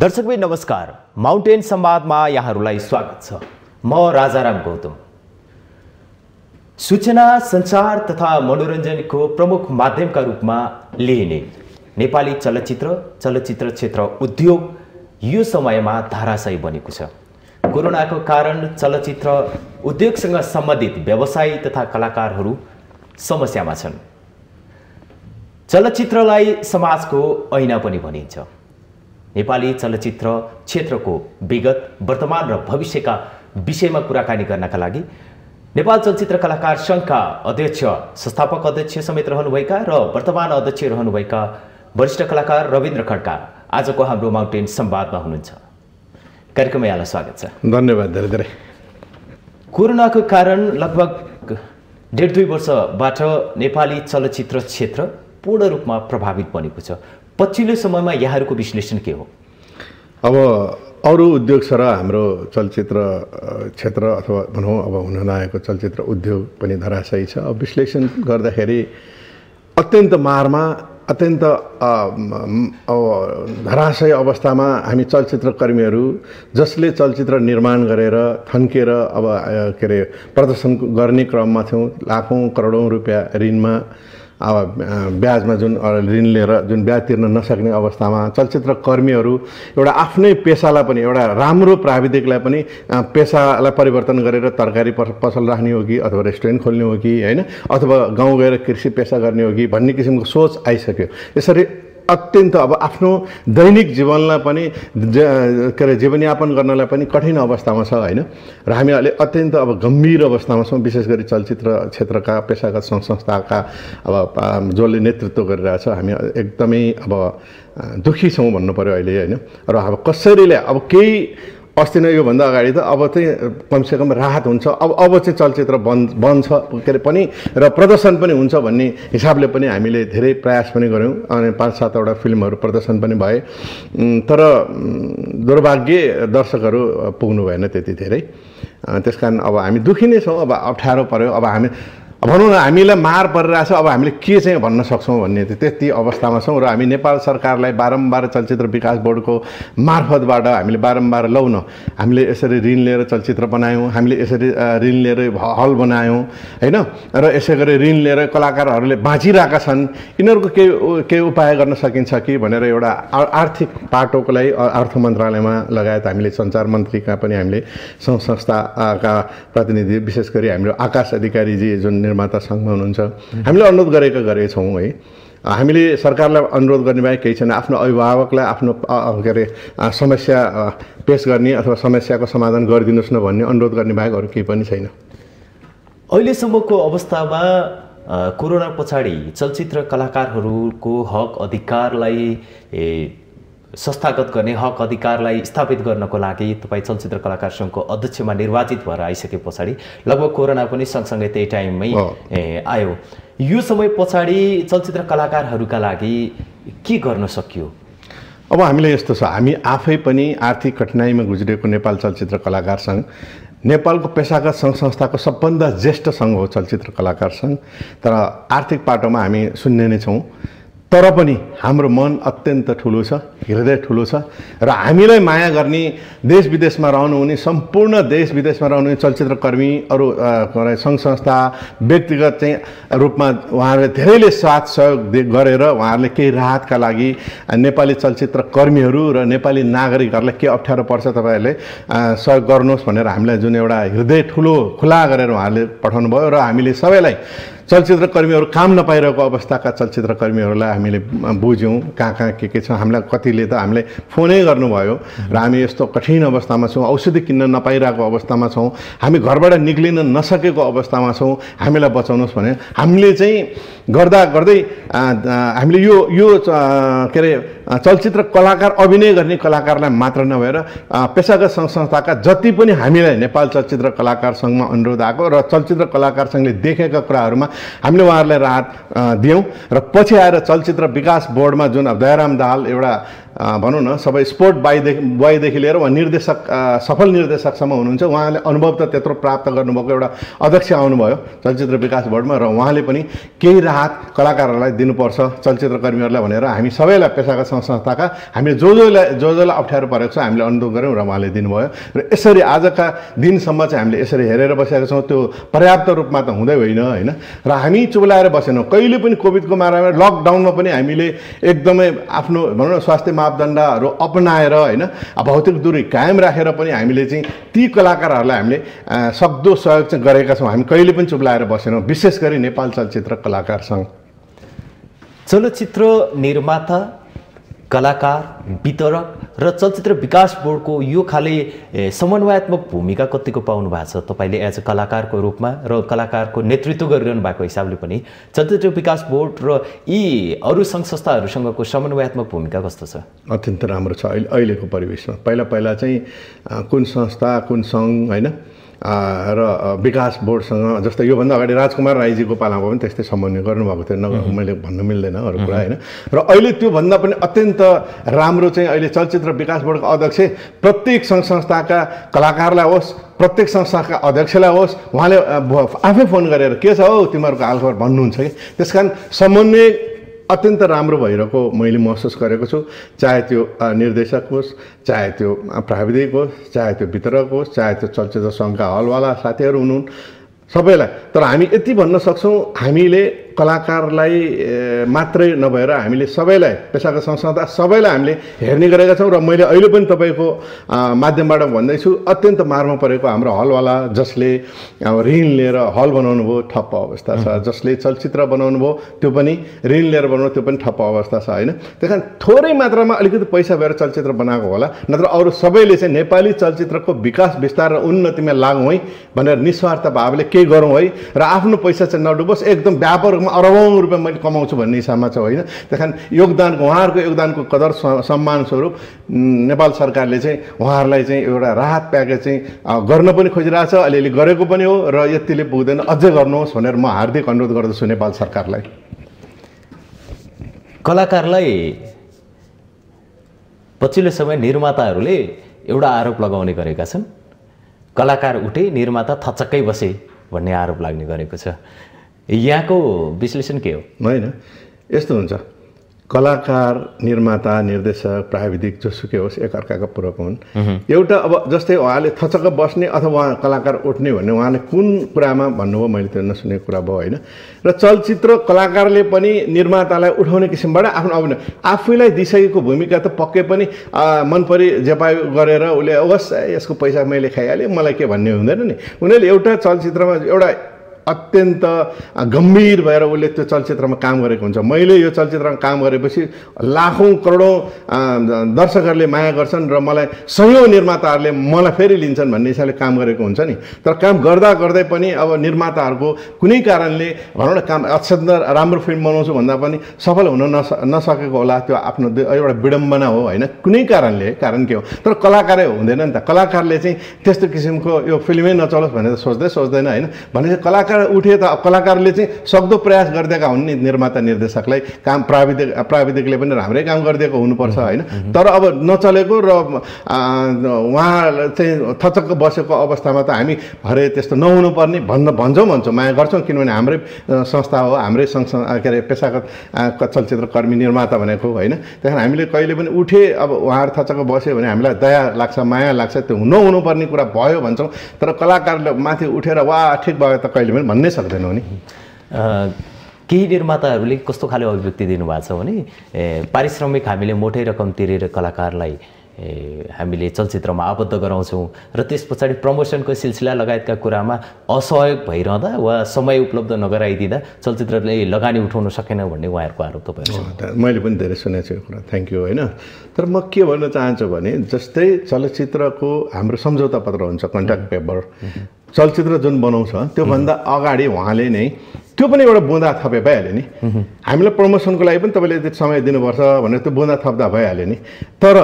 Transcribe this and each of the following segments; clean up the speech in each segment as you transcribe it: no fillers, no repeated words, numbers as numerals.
दर्शकबिन नमस्कार। माउन्टेन संवादमा यहाँहरूलाई स्वागत छ। म राजाराम गौतम। सूचना सञ्चार तथा मनोरञ्जनको प्रमुख माध्यमका रूपमा लिइने नेपाली चलचित्र क्षेत्र उद्योग यो समयमा धाराशायी बनेको छ। कोरोनाको कारण चलचित्र उद्योगसँग सम्बन्धित व्यवसायी तथा कलाकारहरू समस्यामा छन्। चलचित्रलाई समाजको ऐना पनि भनिन्छ। नेपाली चलचित्र क्षेत्रको विगत, वर्तमान र भविष्यका विषयमा कुराकानी गर्नका लागि नेपाल चलचित्र कलाकार संघका अध्यक्ष, संस्थापक अध्यक्ष समेत रहनुभएका र वर्तमान अध्यक्ष रहनुभएका वरिष्ठ कलाकार रविन्द्र खड्का आजको हाम्रो माउन्टेन संवादमा हुनुहुन्छ। कार्यक्रममा यहाँलाई स्वागत छ। धन्यवाद धेरै धेरै। कोरोनाको कारण लगभग 1.5-2 वर्षबाट नेपाली चलचित्र क्षेत्र पूर्ण रूपमा प्रभावित बनेको छ। पछिल्लो समयमा यहाँहरूको विश्लेषण के हो? अब अरू उद्योग सर हाम्रो चलचित्र क्षेत्र अथवा भनौँ अब हुन लागेको चलचित्र उद्योग पनि धराशायी छ। अब विश्लेषण गर्दाखेरि अत्यन्त मारमा, अत्यन्त धराशायी अवस्थामा हामी चलचित्र कर्मीहरू जसले चलचित्र निर्माण गरेर थन्केर अब के अरे प्रदर्शन गर्ने क्रममा थियौँ। लाखौँ करोडौँ रुपियाँ ऋणमा अब ब्याजमा जुन ऋण लिएर जुन ब्याज तिर्न नसक्ने अवस्थामा चलचित्र कर्मीहरू एउटा आफ्नै पेसालाई पनि, एउटा राम्रो प्राविधिकलाई पनि पेसालाई परिवर्तन गरेर तरकारी पसल राख्ने हो कि अथवा रेस्टुरेन्ट खोल्ने हो कि होइन, अथवा गाउँ गएर कृषि पेसा गर्ने हो कि भन्ने किसिमको सोच आइसक्यो। यसरी अत्यन्त अब आफ्नो दैनिक जीवनलाई पनि के अरे जीवनयापन गर्नलाई पनि कठिन अवस्थामा छ होइन। र हामी अहिले अत्यन्त अब गम्भीर अवस्थामा छौँ। विशेष गरी चलचित्र क्षेत्रका पेसागत सङ्घ संस्थाका अब जसले नेतृत्व गरिरहेछ हामी एकदमै अब दुखी छौँ भन्नु पर्यो अहिले होइन। र अब कसरीले अब केही अस्ति नै योभन्दा अगाडि त अब चाहिँ कमसेकम राहत हुन्छ, अब चाहिँ चलचित्र बन्द छ के अरे पनि र प्रदर्शन पनि हुन्छ भन्ने हिसाबले पनि हामीले धेरै प्रयास पनि गऱ्यौँ अनि 5-7वटा फिल्महरू प्रदर्शन पनि भए। तर दुर्भाग्य दर्शकहरू पुग्नु भएन त्यति धेरै। त्यसकारण अब हामी दुखी नै छौँ। अब अप्ठ्यारो पर्यो। अब हामी भनौँ न हामीलाई मार परिरहेछ, अब हामीले के चाहिँ भन्न सक्छौँ भन्ने त्यति अवस्थामा छौँ। र हामी नेपाल सरकारलाई बारम्बार चलचित्र विकास बोर्डको मार्फतबाट हामीले बारम्बार लौ न, हामीले यसरी ऋण लिएर चलचित्र बनायौँ, हामीले यसरी ऋण लिएर हल बनायौँ होइन, र यसै गरी ऋण लिएर कलाकारहरूले बाँचिरहेका छन्, यिनीहरूको केही उपाय गर्न सकिन्छ कि भनेर एउटा आर्थिक पाटोको लागि अर्थ मन्त्रालयमा लगायत हामीले सञ्चार मन्त्रीका पनि हामीले सङ्घ संस्थाका प्रतिनिधि, विशेष गरी हाम्रो आकाश अधिकारीजी जुन निर्माता सङ्घमा हुनुहुन्छ, हामीले अनुरोध गरेका छौँ है। हामीले सरकारलाई अनुरोध गर्ने बाहेक केही छैन। आफ्नो अभिभावकलाई आफ्नो के अरे समस्या पेश गर्ने अथवा समस्याको समाधान गरिदिनुहोस् न भन्ने अनुरोध गर्ने बाहेक अरू केही पनि छैन। अहिलेसम्मको अवस्थामा कोरोना पछाडि चलचित्र कलाकारहरूको हक अधिकारलाई संस्थागत गर्ने, हक अधिकारलाई स्थापित गर्नको लागि तपाईँ चलचित्र कलाकार सङ्घको अध्यक्षमा निर्वाचित भएर आइसके पछाडि लगभग कोरोना पनि सँगसँगै त्यही टाइममै आयो। यो समय पछाडि चलचित्र कलाकारहरूका लागि के गर्न सकियो? अब हामीले यस्तो छ, हामी आफै पनि आर्थिक कठिनाइमा गुज्रिएको नेपाल चलचित्र कलाकार सङ्घ नेपालको पेसागत सङ्घ संस्थाको सबभन्दा ज्येष्ठ सङ्घ हो चलचित्र कलाकार सङ्घ। तर आर्थिक पाटोमा हामी शून्य नै छौँ। तर पनि हाम्रो मन अत्यन्त ठुलो छ, हृदय ठुलो छ र हामीलाई माया गर्ने देश विदेशमा रहनुहुने, सम्पूर्ण देश विदेशमा रहनुहुने चलचित्र कर्मी, अरू सङ्घ संस्था, व्यक्तिगत चाहिँ रूपमा उहाँहरूले धेरैले साथ सहयोग गरेर उहाँहरूले केही राहतका लागि नेपाली चलचित्र कर्मीहरू र नेपाली नागरिकहरूलाई के अप्ठ्यारो पर्छ तपाईँहरूले सहयोग गर्नुहोस् भनेर हामीलाई जुन एउटा हृदय ठुलो खुला गरेर उहाँहरूले पठाउनु भयो। र हामीले सबैलाई चलचित्र कर्मीहरू काम नपाइरहेको अवस्थाका चलचित्र कर्मीहरूलाई हामीले बुझ्यौँ कहाँ के छ। हामीलाई कतिले त हामीलाई फोनै गर्नुभयो र हामी यस्तो कठिन अवस्थामा छौँ, औषधि किन्न नपाइरहेको अवस्थामा छौँ, हामी घरबाट निक्लिन नसकेको अवस्थामा छौँ, हामीलाई बचाउनुहोस् भने हामीले चाहिँ गर्दै हामीले यो के अरे चलचित्र कलाकार, अभिनय गर्ने कलाकारलाई मात्र नभएर पेसागत सङ्घ संस्थाका जति पनि हामीलाई नेपाल चलचित्र कलाकार सङ्घमा अनुरोध आएको र चलचित्र कलाकार सङ्घले देखेका कुराहरूमा हामीले उहाँहरूलाई राहत दियौँ। र पछि आएर चलचित्र विकास बोर्डमा जुन अब दयाराम दाहाल एउटा भनौँ न सबै स्पोर्ट बयदेखि लिएर उहाँ निर्देशक सफल निर्देशकसम्म हुनुहुन्छ। उहाँले अनुभव त त्यत्रो प्राप्त गर्नुभएको एउटा अध्यक्ष आउनुभयो चलचित्र विकास बोर्डमा र उहाँले पनि केही राहत कलाकारहरूलाई दिनुपर्छ चलचित्रकर्मीहरूलाई भनेर हामी सबैलाई पेसागत संस्थाका हामीले जोजोलाई अप्ठ्यारो परेको छ हामीले अनुरोध गऱ्यौँ र उहाँले दिनुभयो र यसरी आजका दिनसम्म चाहिँ हामीले यसरी हेरेर बसेका छौँ। त्यो पर्याप्त रूपमा त हुँदै होइन होइन र हामी चुप्लाएर बसेनौँ। कहिले पनि कोभिडको मारामा लकडाउनमा पनि हामीले एकदमै आफ्नो भनौँ न स्वास्थ्य मापदण्डहरू अपनाएर होइन भौतिक दूरी कायम राखेर पनि हामीले चाहिँ ती कलाकारहरूलाई हामीले सक्दो सहयोग चाहिँ गरेका छौँ। हामी कहिले पनि चुप्लाएर बसेनौँ, विशेष गरी नेपाल चलचित्र कलाकार सङ्घ। चलचित्र निर्माता, कलाकार, वितरक र चलचित्र विकास बोर्डको यो खाले समन्वयात्मक भूमिका कतिको पाउनु भएको छ तपाईँले एज अ कलाकारको रूपमा र कलाकारको नेतृत्व गरिरहनु भएको हिसाबले पनि चलचित्र विकास बोर्ड र यी अरू सङ्घ संस्थाहरूसँगको समन्वयात्मक भूमिका कस्तो छ? अत्यन्त राम्रो छ अहिलेको परिवेशमा। पहिला चाहिँ कुन संस्था कुन सङ्घ होइन र विकास बोर्डसँग जस्तै योभन्दा अगाडि राजकुमार राईजीको पालामा पनि त्यस्तै समन्वय गर्नुभएको थियो मैले भन्नु मिल्दैन अरू कुरा होइन। र अहिले त्योभन्दा पनि अत्यन्त राम्रो चाहिँ अहिले चलचित्र विकास बोर्डको अध्यक्ष प्रत्येक सङ्घ संस्थाका कलाकारलाई होस् प्रत्येक संस्थाका अध्यक्षलाई होस् उहाँले आफै फोन गरेर के छ हौ तिमीहरूको हालखबर भन्नुहुन्छ कि। त्यस कारण समन्वय अत्यन्त राम्रो भइरहेको मैले महसुस गरेको छु। चाहे त्यो निर्देशक होस्, चाहे त्यो प्राविधिक होस्, चाहे त्यो वितरक होस्, चाहे त्यो चलचित्र सङ्घका हलवाला साथीहरू हुनुहुन् सबैलाई। तर हामी यति भन्न सक्छौँ हामीले कलाकारलाई मात्रै नभएर हामीले सबैलाई पेसागत संस्था सबैलाई हामीले हेर्ने गरेका छौँ। र मैले अहिले पनि तपाईँको माध्यमबाट भन्दैछु अत्यन्त मारमा परेको हाम्रो हलवाला जसले ऋण लिएर हल बनाउनु भयो ठप्प अवस्था छ, जसले चलचित्र बनाउनु भयो त्यो पनि ऋण लिएर बनाउनु त्यो पनि ठप्प अवस्था छ होइन। त्यही कारण थोरै मात्रामा अलिकति पैसा भएर चलचित्र बनाएको होला, नत्र अरू सबैले चाहिँ नेपाली चलचित्रको विकास विस्तार र उन्नतिमा लागौँ है भनेर निस्वार्थ भावले केही गरौँ है र आफ्नो पैसा चाहिँ नडुबोस् एकदम व्यापार अरबौँ रुपियाँ मैले कमाउँछु भन्ने हिसाबमा छ होइन। त्यही कारण उहाँहरूको योगदानको कदर सम्मान स्वरूप नेपाल सरकारले चाहिँ उहाँहरूलाई चाहिँ एउटा राहत प्याकेज चाहिँ गर्न पनि खोजिरहेछ, अलिअलि गरेको पनि हो र यतिले पुग्दैन अझै गर्नुहोस् भनेर म हार्दिक अनुरोध गर्दछु नेपाल सरकारलाई। कलाकारलाई पछिल्लो समय निर्माताहरूले एउटा आरोप लगाउने गरेका छन्, कलाकार उठे निर्माता थचक्कै बसे भन्ने आरोप लाग्ने गरेको छ। यहाँको विश्लेषण के हो? होइन यस्तो हुन्छ, कलाकार निर्माता निर्देशक प्राविधिक जोसुकै होस् एकअर्काका पूरक हुन्। एउटा अब जस्तै उहाँले थचक्क बस्ने अथवा कलाकार उठ्ने भन्ने उहाँले कुन कुरामा भन्नुभयो मैले त्यो नसुनेको कुरा भयो होइन। र चलचित्र कलाकारले पनि निर्मातालाई उठाउने किसिमबाट आफ्नो अब आफैलाई दिइसकेको भूमिका त पक्कै पनि मन परि जेपाइ गरेर उसले होस् यसको पैसा मैले खाइहालेँ मलाई के भन्ने हुँदैन नि। उनीहरूले एउटा चलचित्रमा एउटा अत्यन्त गम्भीर भएर उसले त्यो चलचित्रमा काम गरेको हुन्छ। मैले यो चलचित्रमा काम गरेपछि लाखौँ करोडौँ दर्शकहरूले माया गर्छन् र मलाई सयौँ निर्माताहरूले मलाई फेरि लिन्छन् भन्ने हिसाबले काम गरेको हुन्छ नि। तर काम गर्दा गर्दै पनि अब निर्माताहरूको कुनै कारणले भनौँ न काम अत्यन्त राम्रो फिल्म बनाउँछु भन्दा पनि सफल हुन नसकेको होला, त्यो आफ्नो एउटा विडम्बना हो होइन। कुनै कारणले कारण के हो, तर कलाकारै हुँदैन नि त। कलाकारले चाहिँ त्यस्तो किसिमको यो फिल्मै नचलोस् भनेर सोच्दैन होइन। भनेपछि कलाकार उठे त कलाकारले चाहिँ सक्दो प्रयास गरिदिएका हुन् नि निर्माता निर्देशकलाई, काम प्राविधिकले पनि राम्रै काम गरिदिएको हुनुपर्छ होइन। तर अब नचलेको र उहाँ चाहिँ थचक्क बसेको अवस्थामा त हामी अरे त्यस्तो नहुनुपर्ने भन्छौँ माया गर्छौँ, किनभने हाम्रै संस्था हो, हाम्रै के अरे पेसागत चलचित्रकर्मी निर्माता भनेको होइन। त्यही कारण हामीले कहिले पनि उठे अब उहाँहरू थचक्क बस्यो भने हामीलाई दया लाग्छ माया लाग्छ, त्यो नहुनुपर्ने कुरा भयो भन्छौँ। तर कलाकारले माथि उठेर वा ठिक भयो त कहिले पनि भन्नै सक्दैनौँ नि। केही निर्माताहरूले कस्तो खाले अभिव्यक्ति दिनुभएको छ भने पारिश्रमिक हामीले मोटै रकम तिरेर कलाकारलाई हामीले चलचित्रमा आबद्ध गराउँछौँ र त्यस पछाडि प्रमोसनको सिलसिला लगायतका कुरामा असहयोग भइरहँदा वा समय उपलब्ध नगराइदिँदा चलचित्रले लगानी उठाउन सकेन भन्ने उहाँहरूको आरोप तपाईँहरू? मैले पनि धेरै सुनेको छु यो कुरा, थ्याङ्क यू होइन। तर म के भन्न चाहन्छु भने जस्तै चलचित्रको हाम्रो सम्झौता पत्र हुन्छ, कन्ट्र्याक्ट पेपर, चलचित्र जुन बनाउँछ त्योभन्दा अगाडि उहाँले नै त्यो पनि एउटा बुँदा थपे भइहाल्यो नि। हामीलाई प्रमोसनको लागि पनि तपाईँले यति समय दिनुपर्छ भनेर त्यो बुँदा थप्दा भइहाल्यो नि। तर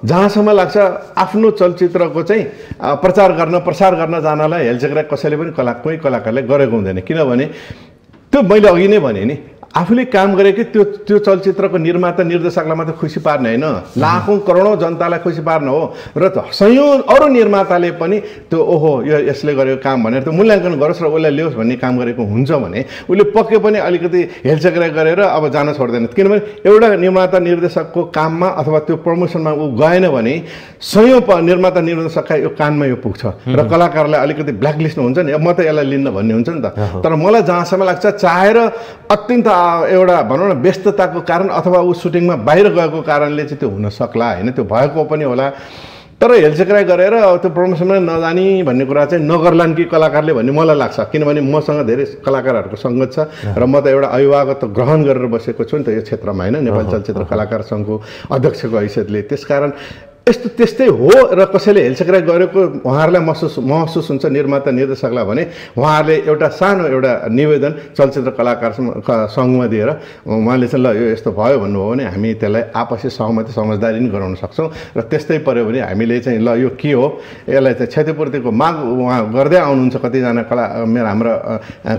जहाँसम्म लाग्छ आफ्नो चलचित्रको चाहिँ प्रसार गर्न जानलाई हेलचेक्रा कसैले पनि कोही कलाकारले गरेको हुँदैन। किनभने त्यो मैले अघि नै भने नि आफूले काम गरेकै त्यो चलचित्रको निर्माता निर्देशकलाई मात्र खुसी पार्ने होइन, लाखौँ करोडौँ जनतालाई खुसी पार्ने हो। र सयौँ अरू निर्माताले पनि त्यो ओहो यो यसले गरेको काम भनेर त्यो मूल्याङ्कन गरोस् र उसलाई ल्याओस् भन्ने काम गरेको हुन्छ भने उसले पक्कै पनि अलिकति हेलचक्राइ गरेर अब जान छोड्दैन। किनभने एउटा निर्माता निर्देशकको काममा अथवा त्यो प्रमोसनमा ऊ गएन भने सयौँ निर्माता निर्देशकका यो कानमा यो पुग्छ र कलाकारलाई अलिकति ब्ल्याकलिस्ट हुन्छ नि, म त यसलाई लिन्न भन्ने हुन्छ नि त। तर मलाई जहाँसम्म लाग्छ चाहेर अत्यन्त एउटा भनौँ न व्यस्तताको कारण अथवा ऊ सुटिङमा बाहिर गएको कारणले चाहिँ त्यो हुन सक्ला होइन, त्यो भएको पनि होला। तर हेलचक्राइ गरेर त्यो प्रमोसनमा नजानी भन्ने कुरा चाहिँ नगर्लान् कि कलाकारले भन्ने मलाई लाग्छ। किनभने मसँग धेरै कलाकारहरूको सङ्गत छ र म त एउटा अभिभावकत्व ग्रहण गरेर बसेको छु नि त यो क्षेत्रमा होइन, नेपाली चलचित्र कलाकार सङ्घको अध्यक्षको हैसियतले। त्यसकारण त्यस्तै हो र कसैले हेलचक्राइ गरेको उहाँहरूलाई महसुस हुन्छ निर्माता निर्देशकलाई भने उहाँहरूले एउटा सानो एउटा निवेदन चलचित्र कलाकार सङ्घमा दिएर उहाँले चाहिँ ल यो यस्तो भयो भन्नुभयो भने हामी त्यसलाई आपसी सहमति समझदारी नै गराउन सक्छौँ र त्यस्तै पऱ्यो भने हामीले चाहिँ ल यो के हो यसलाई चाहिँ क्षतिपूर्तिको माग उहाँ गर्दै आउनुहुन्छ। कतिजना हाम्रो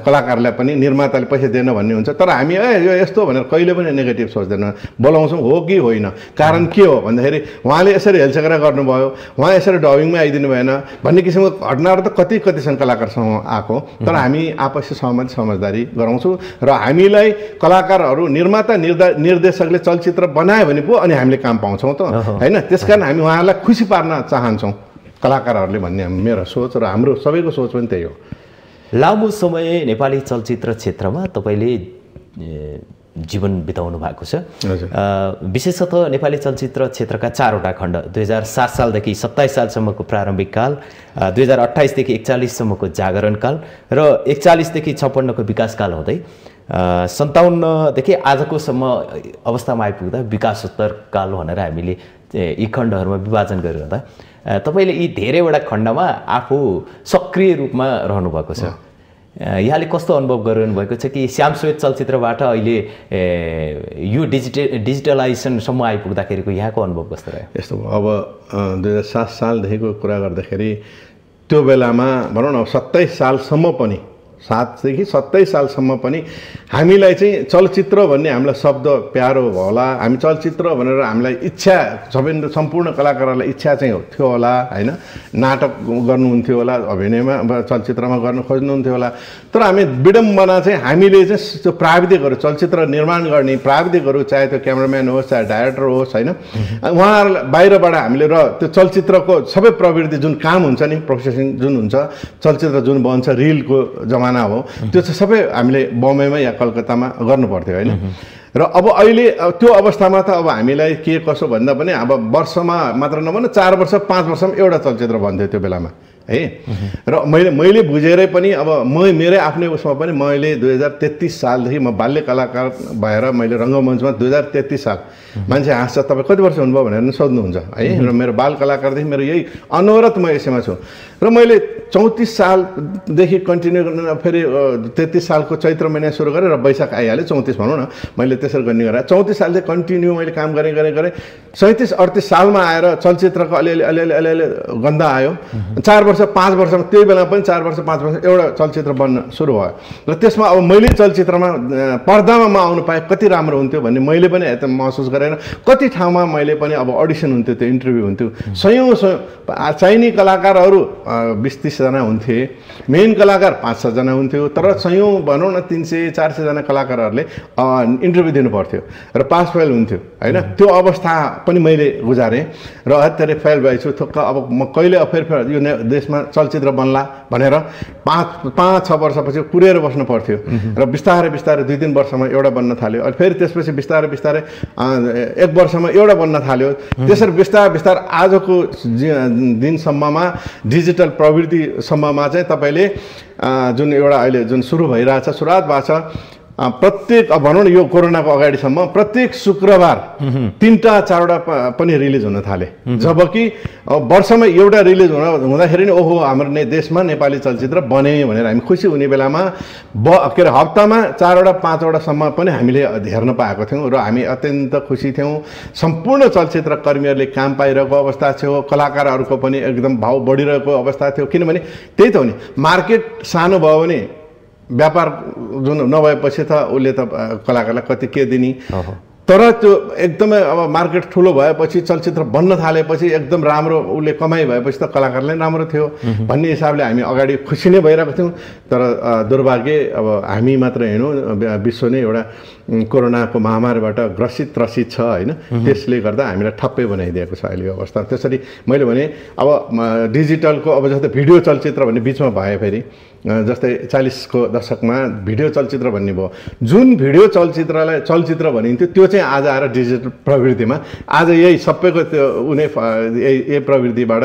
कलाकारलाई पनि निर्माताले पैसा दिएन भन्ने हुन्छ, तर हामी यो यस्तो भनेर कहिले पनि नेगेटिभ सोच्दैन, बोलाउँछौँ हो कि होइन। कारण के हो भन्दाखेरि उहाँले यसरी हेलचक्रा गर्नुभयो, उहाँ यसरी डबिङमा आइदिनु भएन भन्ने किसिमको घटनाहरू त कति छन् कलाकारसँग आएको। तर हामी आपसी सहमति समझदारी गराउँछौँ र हामीलाई कलाकारहरू निर्माता निर्देशकले चलचित्र बनायो भने पो अनि हामीले काम पाउँछौँ त होइन। त्यसकारण हामी उहाँहरूलाई खुसी पार्न चाहन्छौँ कलाकारहरूले भन्ने मेरो सोच र हाम्रो सबैको सोच पनि त्यही हो। लामो समय नेपाली चलचित्र क्षेत्रमा तपाईँले जीवन बिताउनु भएको छ। विशेषतः नेपाली चलचित्र क्षेत्रका 4वटा खण्ड 2007 सालदेखि 27 सालसम्मको प्रारम्भिक काल, 2028 देखि 41 सम्मको जागरण काल र 41 देखि 56 को विकास काल हुँदै 57 देखि आजको सम्म अवस्थामा आइपुग्दा विकासोत्तर काल भनेर हामीले यी खण्डहरूमा विभाजन गरिरहँदा तपाईँले यी धेरैवटा खण्डमा आफू सक्रिय रूपमा रहनु भएको छ। यहाँले कस्तो अनुभव गरिरहनु भएको छ कि श्यामश्वेत चलचित्रबाट अहिले यो डिजिटलाइजेसनसम्म आइपुग्दाखेरिको यहाँको अनुभव कस्तो रह्यो? यस्तो अब 2007 सालदेखिको कुरा गर्दाखेरि त्यो बेलामा भनौँ न 27 सालसम्म पनि 7 देखि 27 सालसम्म पनि हामीलाई चाहिँ चलचित्र भन्ने हामीलाई शब्द प्यारो होला, हामी चलचित्र भनेर हामीलाई इच्छा सम्पूर्ण कलाकारहरूलाई इच्छा चाहिँ थियो होला होइन, नाटक गर्नुहुन्थ्यो होला, अभिनयमा चलचित्रमा गर्न खोज्नुहुन्थ्यो होला। तर हामी विडम्बना चाहिँ हामीले चाहिँ त्यो प्राविधिकहरू चलचित्र निर्माण गर्ने प्राविधिकहरू चाहे त्यो क्यामेराम्यान होस् चाहे डाइरेक्टर होस् होइन, उहाँहरूलाई बाहिरबाट हामीले र त्यो चलचित्रको सबै प्रवृत्ति जुन काम हुन्छ नि प्रोसेसिङ जुन हुन्छ चलचित्र जुन बन्छ रिलको जमाना हो त्यो चाहिँ सबै हामीले बम्बईमा या कलकत्तामा गर्नु पर्थ्यो होइन। र अब अहिले त्यो अवस्थामा त अब हामीलाई के कसो भन्दा पनि अब वर्षमा मात्र नभन 4 वर्ष 5 वर्षमा एउटा चलचित्र बन्थ्यो त्यो बेलामा है। र मैले बुझेरै पनि अब मेरै आफ्नै उसमा पनि मैले 2033 सालदेखि म बाल्य कलाकार भएर मैले रङ्गमञ्चमा 2033 साल मान्छे हाँस्छ तपाईँ कति वर्ष हुनुभयो भनेर सोध्नुहुन्छ है। र मेरो बाल कलाकारदेखि मेरो यही अनवरत म यसैमा छु र मैले 34 सालदेखि कन्टिन्यू फेरि 33 सालको चैत्र महिना सुरु गरेँ र वैशाख आइहाल्यो 34 भनौँ न, मैले त्यसरी गर्ने गरेँ। 34 सालदेखि कन्टिन्यू मैले काम गरेँ 37-38 सालमा आएर चलचित्रको अलिअलि गन्ध आयो। 4 वर्ष 5 वर्षमा त्यही बेला पनि 4 वर्ष 5 वर्ष एउटा चलचित्र बन्न सुरु भयो र त्यसमा अब मैले चलचित्रमा पर्दामा म आउनु पाएँ कति राम्रो हुन्थ्यो भन्ने मैले पनि महसुस गरेर कति ठाउँमा मैले पनि अब अडिसन हुन्थ्यो, त्यो इन्टरभ्यू हुन्थ्यो। सयौँ चाहिने कलाकारहरू 20-30 जना हुन्थे, मेन कलाकार 5-6 जना हुन्थ्यो, तर सयौँ भनौँ न 300-400 जना कलाकारहरूले इन्टरभ्यू दिनु पर्थ्यो र पास फेल हुन्थ्यो होइन। त्यो अवस्था पनि मैले गुजारेँ र हत्यारे फेल भएछु थोक्क। अब म कहिले फेरि यो देशमा चलचित्र बन्ला भनेर 5-6 वर्षपछि कुरेर बस्नु पर्थ्यो र बिस्तारै 2-3 वर्षमा एउटा बन्न थाल्यो। अनि फेरि त्यसपछि बिस्तारै 1 वर्षमा एउटा बन्न थाल्यो। त्यसरी बिस्तारै आजको दिनसम्ममा डिजिटल प्रवृत्तिसम्ममा चाहिँ तपाईँले जुन एउटा अहिले जुन सुरु भइरहेछ सुरुवात भएको छ प्रत्येक भनौँ न यो कोरोनाको अगाडिसम्म प्रत्येक शुक्रबार 3-4वटा पनि रिलिज हुन थाले, जबकि वर्षमा एउटा रिलिज हुँदाखेरि नि ओहो हाम्रो देशमा नेपाली चलचित्र बने भनेर हामी खुसी हुने बेलामा के अरे हप्तामा 4-5वटासम्म पनि हामीले हेर्न पाएको थियौँ र हामी अत्यन्त खुसी थियौँ। सम्पूर्ण चलचित्र कर्मीहरूले काम पाइरहेको अवस्था थियो, कलाकारहरूको पनि एकदम भाव बढिरहेको अवस्था थियो। किनभने त्यही त हो नि, मार्केट सानो भयो भने व्यापार जुन नभएपछि त उसले त कलाकारलाई कति के दिने तर त्यो एकदमै अब मार्केट ठुलो भएपछि चलचित्र बन्न थालेपछि एकदम राम्रो उसले कमाइ भएपछि त कलाकारलाई राम्रो थियो भन्ने हिसाबले हामी अगाडि खुसी नै भइरहेको थियौँ तर दुर्भाग्य अब हामी मात्र हैनौँ विश्व नै एउटा कोरोनाको महामारीबाट त्रसित छ होइन त्यसले गर्दा हामीलाई ठप्पै बनाइदिएको छ अहिलेको अवस्था त्यसरी मैले भने अब डिजिटलको अब जस्तै भिडियो चलचित्र भन्ने बिचमा भयो फेरि जस्तै 40 को दशकमा भिडियो चलचित्र भन्ने भयो जुन भिडियो चलचित्रलाई चलचित्र भनिन्थ्यो त्यो चाहिँ आज आएर डिजिटल प्रवृत्तिमा आज यही सबैको त्यो उनी यही प्रवृत्तिबाट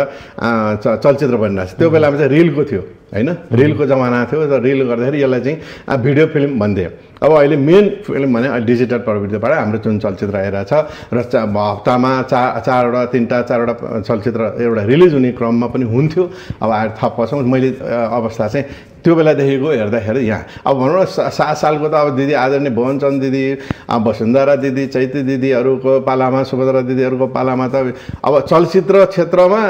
चलचित्र बनिरहेको छ त्यो बेलामा चाहिँ रिलको थियो हैन रिलको जमाना थियो र रिल गर्दाखेरि यसलाई चाहिँ भिडियो फिल्म भन्थ्यो अब अहिले मेन फिल्म भने डिजिटल प्रवृत्तिबाट हाम्रो जुन चलचित्र आइरहेछ र हप्तामा चारवटा तीनवटा चारवटा चलचित्र एउटा रिलिज हुने क्रममा पनि हुन्थ्यो अब आएर थप पछौँ मैले अवस्था चाहिँ त्यो बेलादेखिको हेर्दाखेरि यहाँ अब भनौँ न 7 सालको त अब दिदी आदरणीय भुवनचन्द्र दिदी वसुन्धरा दिदी चैती दिदीहरूको पालामा सुभद्रा दिदीहरूको पालामा त अब चलचित्र क्षेत्रमा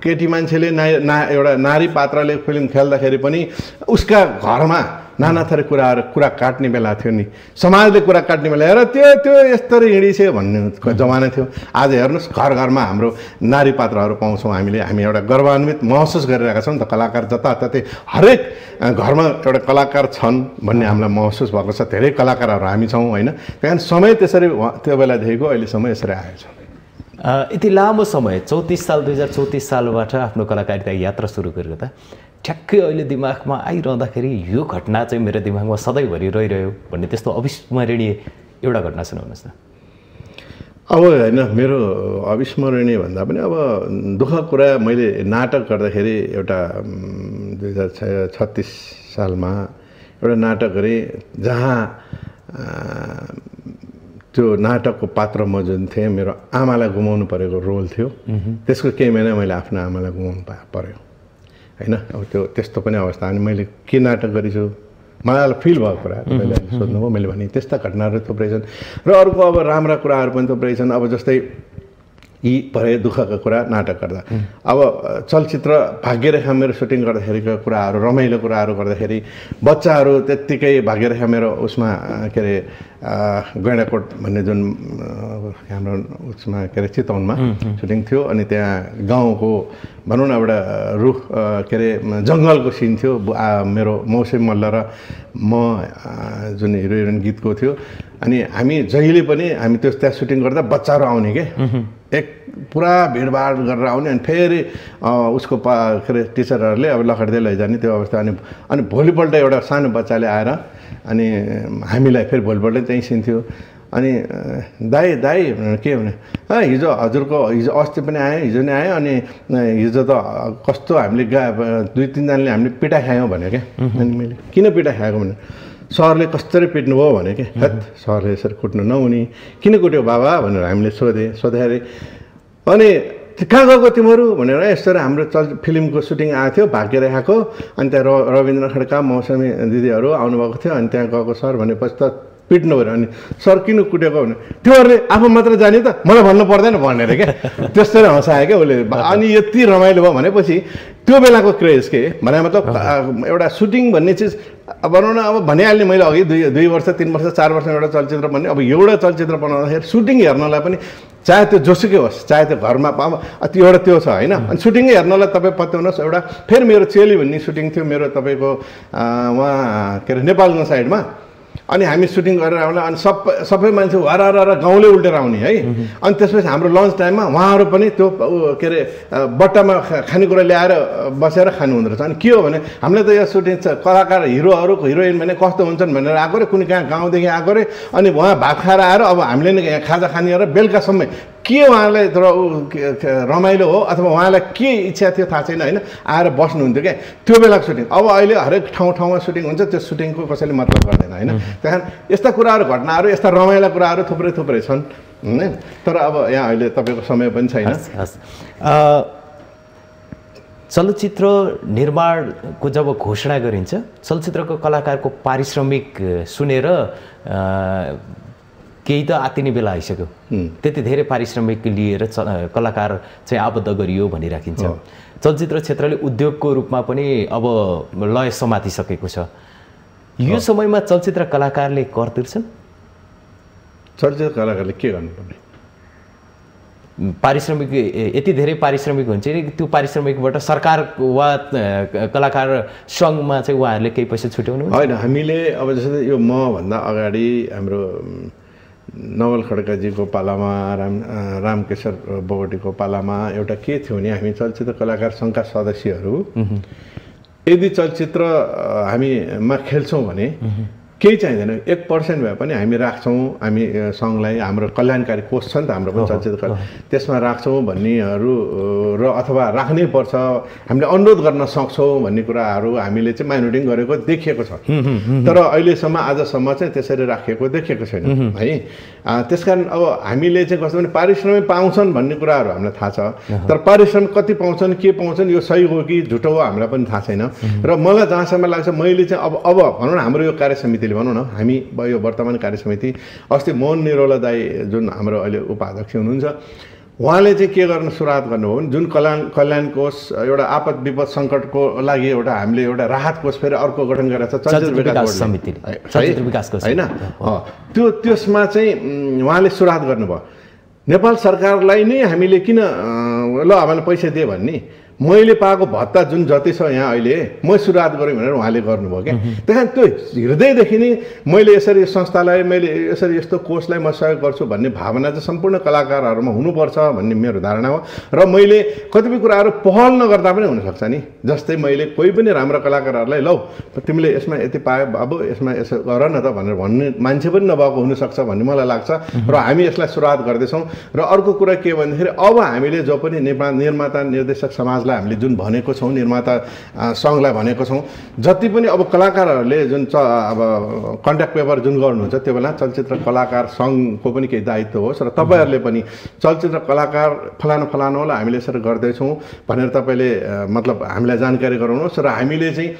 केटी मान्छेले एउटा नारी पात्रले फिल्म खेल्दाखेरि पनि उसका घरमा नाना थरी कुरा काट्ने बेला थियो नि समाजले कुरा काट्ने बेला हेर त्यो यस्तरी हिँडिछ भन्ने जमाना थियो आज हेर्नुहोस् घर घरमा हाम्रो नारी पात्रहरू पाउँछौँ हामी एउटा गर्वान्वित महसुस गरिरहेका छौँ नि त कलाकार जताततै हरेक घरमा एउटा कलाकार छन् भन्ने हामीलाई महसुस भएको छ धेरै कलाकारहरू हामी छौँ होइन त्यही कारण समय त्यसरी त्यो बेलादेखिको अहिलेसम्म यसरी आएको छ यति लामो समय 2034 सालबाट आफ्नो कलाकारिता यात्रा सुरु गरेको त ठ्याक्कै अहिले दिमागमा आइरहँदाखेरि यो घटना चाहिँ मेरो दिमागमा सधैँभरि रहिरह्यो भन्ने त्यस्तो अविस्मरणीय एउटा घटना सुनाउनुहोस् न अब होइन मेरो अविस्मरणीय भन्दा पनि अब दुःख कुरा मैले नाटक गर्दाखेरि एउटा 2036 सालमा एउटा नाटक गरेँ जहाँ त्यो नाटकको पात्र म जुन थिएँ मेरो आमालाई गुमाउनु परेको रोल थियो त्यसको केही महिना मैले आफ्नो आमालाई गुमाउनु पर्यो हैन अब त्यो त्यस्तो पनि अवस्था अनि मैले के नाटक गरिछु मलाई फिल भएको कुरा मैले सोध्नुभयो मैले भने त्यस्ता घटनाहरू थुप्रै छन् र अर्को अब राम्रा कुराहरू पनि थुप्रै छन् अब जस्तै यी परे दुःखका कुरा नाटक गर्दा अब चलचित्र भाग्यरेखा मेरो सुटिङ गर्दाखेरिका कुराहरू रमाइलो कुराहरू गर्दाखेरि बच्चाहरू त्यत्तिकै भाग्यरेखा मेरो उसमा के अरे गैँडाकोट भन्ने जुन हाम्रो उसमा के अरे चितवनमा सुटिङ थियो अनि त्यहाँ गाउँको भनौँ न एउटा रुख के अरे जङ्गलको सिन थियो मेरो मौसी मल्ल र म जुन हिरो हिरोइन गीतको थियो अनि हामी जहिले पनि हामी त्यहाँ सुटिङ गर्दा बच्चाहरू आउने के एक पुरा भिडभाड गरेर आउने अनि फेरि उसको के अरे टिचरहरूले अब लखड्दै लैजाने त्यो अवस्था अनि भोलिपल्ट एउटा सानो बच्चाले आएर अनि हामीलाई फेरि भोलिपल्ट त्यहीँ सिन्थ्यो अनि दाई के भने हिजो हजुरको हिजो अस्ति पनि आयो हिजो नै आयो अनि हिजो त कस्तो हामीले 2-3 जनाले हामीले पिटा खायौँ भन्यो क्या अनि मैले किन पिटा खाएको भने सरले कसरी पिट्नुभयो भने के हेत सरले यसरी कुट्नु नहुने किन कुट्यो बाबा भनेर हामीले सोधेखेरि अनि कहाँ गएको तिमीहरू भनेर यसरी हाम्रो फिल्मको सुटिङ आएको थियो भाग्यरेखाको अनि त्यहाँ रविन्द्र खड्का मौसमी दिदीहरू आउनुभएको थियो अनि त्यहाँ गएको सर भनेपछि त पिट्नु पऱ्यो अनि सर किन कुटेको भने तिमीहरूले आफू मात्र जाने त मलाई भन्नु पर्दैन भनेर क्या त्यसरी हँसायो क्या उसले अनि यति रमाइलो भयो भनेपछि त्यो बेलाको क्रेज के भने मतलब एउटा सुटिङ भन्ने चिज भनौँ न अब भनिहाल्ने मैले अघि 2 वर्ष 3 वर्ष 4 वर्ष एउटा चलचित्र भन्ने अब एउटा चलचित्र बनाउँदाखेरि सुटिङ हेर्नलाई पनि चाहे त्यो जोसुकै होस् चाहे त्यो घरमा त्यो एउटा त्यो छ होइन अनि सुटिङै हेर्नलाई तपाईँ पत्याउनुहोस् एउटा फेरि मेरो चेली भन्ने सुटिङ थियो मेरो तपाईँको उहाँ के अरे नेपालको साइडमा अनि हामी सुटिङ गरेर आउँदा अनि सबै मान्छे हराएर गाउँले उल्टेर आउने है अनि त्यसपछि हाम्रो लन्च टाइममा उहाँहरू पनि त्यो के अरे बट्टामा खानेकुरा ल्याएर बसेर खानु हुँदो रहेछ अनि के हो भने हामीले त यो सुटिङ कलाकार हिरोहरूको हिरोइन भने कस्तो हुन्छन् भनेर आएको रे कुनै कहाँ गाउँदेखि आएको रे अनि उहाँ भात खाएर आएर अब हामीले नै यहाँ खाजा खाने र बेलुकासम्म के उहाँलाई रमाइलो हो अथवा उहाँलाई के इच्छा थियो थाहा छैन होइन आएर बस्नुहुन्थ्यो क्या त्यो बेलाको सुटिङ अब अहिले हरेक ठाउँमा सुटिङ हुन्छ त्यो सुटिङको कसैले मतलब गर्दैन होइन त्यही कारण यस्ता कुराहरू घटनाहरू यस्ता रमाइला कुराहरू थुप्रै छन् होइन तर अब यहाँ अहिले तपाईँको समय पनि छैन चलचित्र निर्माणको जब घोषणा गरिन्छ चलचित्रको कलाकारको पारिश्रमिक सुनेर केही त आत्तिने बेला आइसक्यो त्यति धेरै पारिश्रमिक लिएर कलाकार चाहिँ आबद्ध गरियो भनिराखिन्छ चलचित्र क्षेत्रले उद्योगको रूपमा पनि अब लय समातिसकेको छ यो समयमा चलचित्र कलाकारले कर तिर्छन्? चलचित्र कलाकारले के गर्नुपर्ने? पारिश्रमिक यति धेरै पारिश्रमिक हुन्छ नि, त्यो पारिश्रमिकबाट सरकार वा कलाकार सङ्घमा चाहिँ उहाँहरूले केही पैसा छुट्याउनु होइन। हामीले अब जस्तै यो मभन्दा अगाडि हाम्रो नवल खड्काजीको पालामा रामकेशर बोगटीको पालामा एउटा के थियो भने हामी चलचित्र कलाकार सङ्घका सदस्यहरू यदि चलचित्र हामीमा खेल्छौँ भने केही चाहिँदैन, 1% भए पनि हामी राख्छौँ, हामी सङ्घलाई हाम्रो कल्याणकारी कोष छ नि त हाम्रो पनि चलचित्र त्यसमा राख्छौँ भन्नेहरू र अथवा राख्नै पर्छ हामीले अनुरोध गर्न सक्छौँ भन्ने कुराहरू हामीले चाहिँ माइन्डिङ गरेको देखिएको छ। तर अहिलेसम्म आजसम्म चाहिँ त्यसरी राखिएको देखिएको छैन है। त्यसकारण अब हामीले चाहिँ कस्तो भने पारिश्रमिक पाउँछन् भन्ने कुराहरू हामीलाई थाहा छ, तर पारिश्रमिक कति पाउँछन् के पाउँछन् यो सही हो कि झुटो हो हामीलाई पनि थाहा छैन। र मलाई जहाँसम्म लाग्छ मैले चाहिँ अब भनौँ न हाम्रो यो कार्य समितिले भनौँ न हामी यो वर्तमान कार्य समिति अस्ति मोहन निरौला दाई जुन हाम्रो अहिले उपाध्यक्ष हुनुहुन्छ उहाँले चाहिँ के गर्न सुरुवात गर्नुभयो भने जुन कल्याण कोष एउटा आपद विपद सङ्कटको लागि एउटा हामीले एउटा राहत कोष फेरि अर्को गठन गरेर छ चलचित्र विकास समितिले होइन। त्यसमा चाहिँ उहाँले सुरुवात गर्नुभयो। नेपाल सरकारलाई नै हामीले किन ल हामीलाई पैसा दिए भन्ने मैले पाएको भत्ता जुन जति छ यहाँ अहिले म सुरुवात गरेँ भनेर उहाँले गर्नुभयो क्या। त्यहाँ त्यो हृदयदेखि नै मैले यसरी संस्थालाई मैले यसरी यस्तो कोषलाई म सहयोग गर्छु भन्ने भावना चाहिँ सम्पूर्ण कलाकारहरूमा हुनुपर्छ भन्ने मेरो धारणा हो। र मैले कतिपय कुराहरू पहल नगर्दा पनि हुनसक्छ नि, जस्तै मैले कोही पनि राम्रो कलाकारहरूलाई लौ तिमीले यसमा यति पायो बाबु यसमा यसो गर न त भनेर भन्ने मान्छे पनि नभएको हुनसक्छ भन्ने मलाई लाग्छ र हामी यसलाई सुरुवात गर्दैछौँ। र अर्को कुरा के भन्दाखेरि अब हामीले जो पनि निर्माता निर्देशक समाज हामीले जुन भनेको छौँ निर्माता सङ्घलाई भनेको छौँ जति पनि अब कलाकारहरूले जुन अब कन्ट्याक्ट पेपर जुन गर्नुहुन्छ त्यो बेला चलचित्र कलाकार सङ्घको पनि केही दायित्व होस् र तपाईँहरूले पनि चलचित्र कलाकार फलानुलाई हामीले यसरी गर्दैछौँ भनेर तपाईँले मतलब हामीलाई जानकारी गराउनुहोस्। र हामीले चाहिँ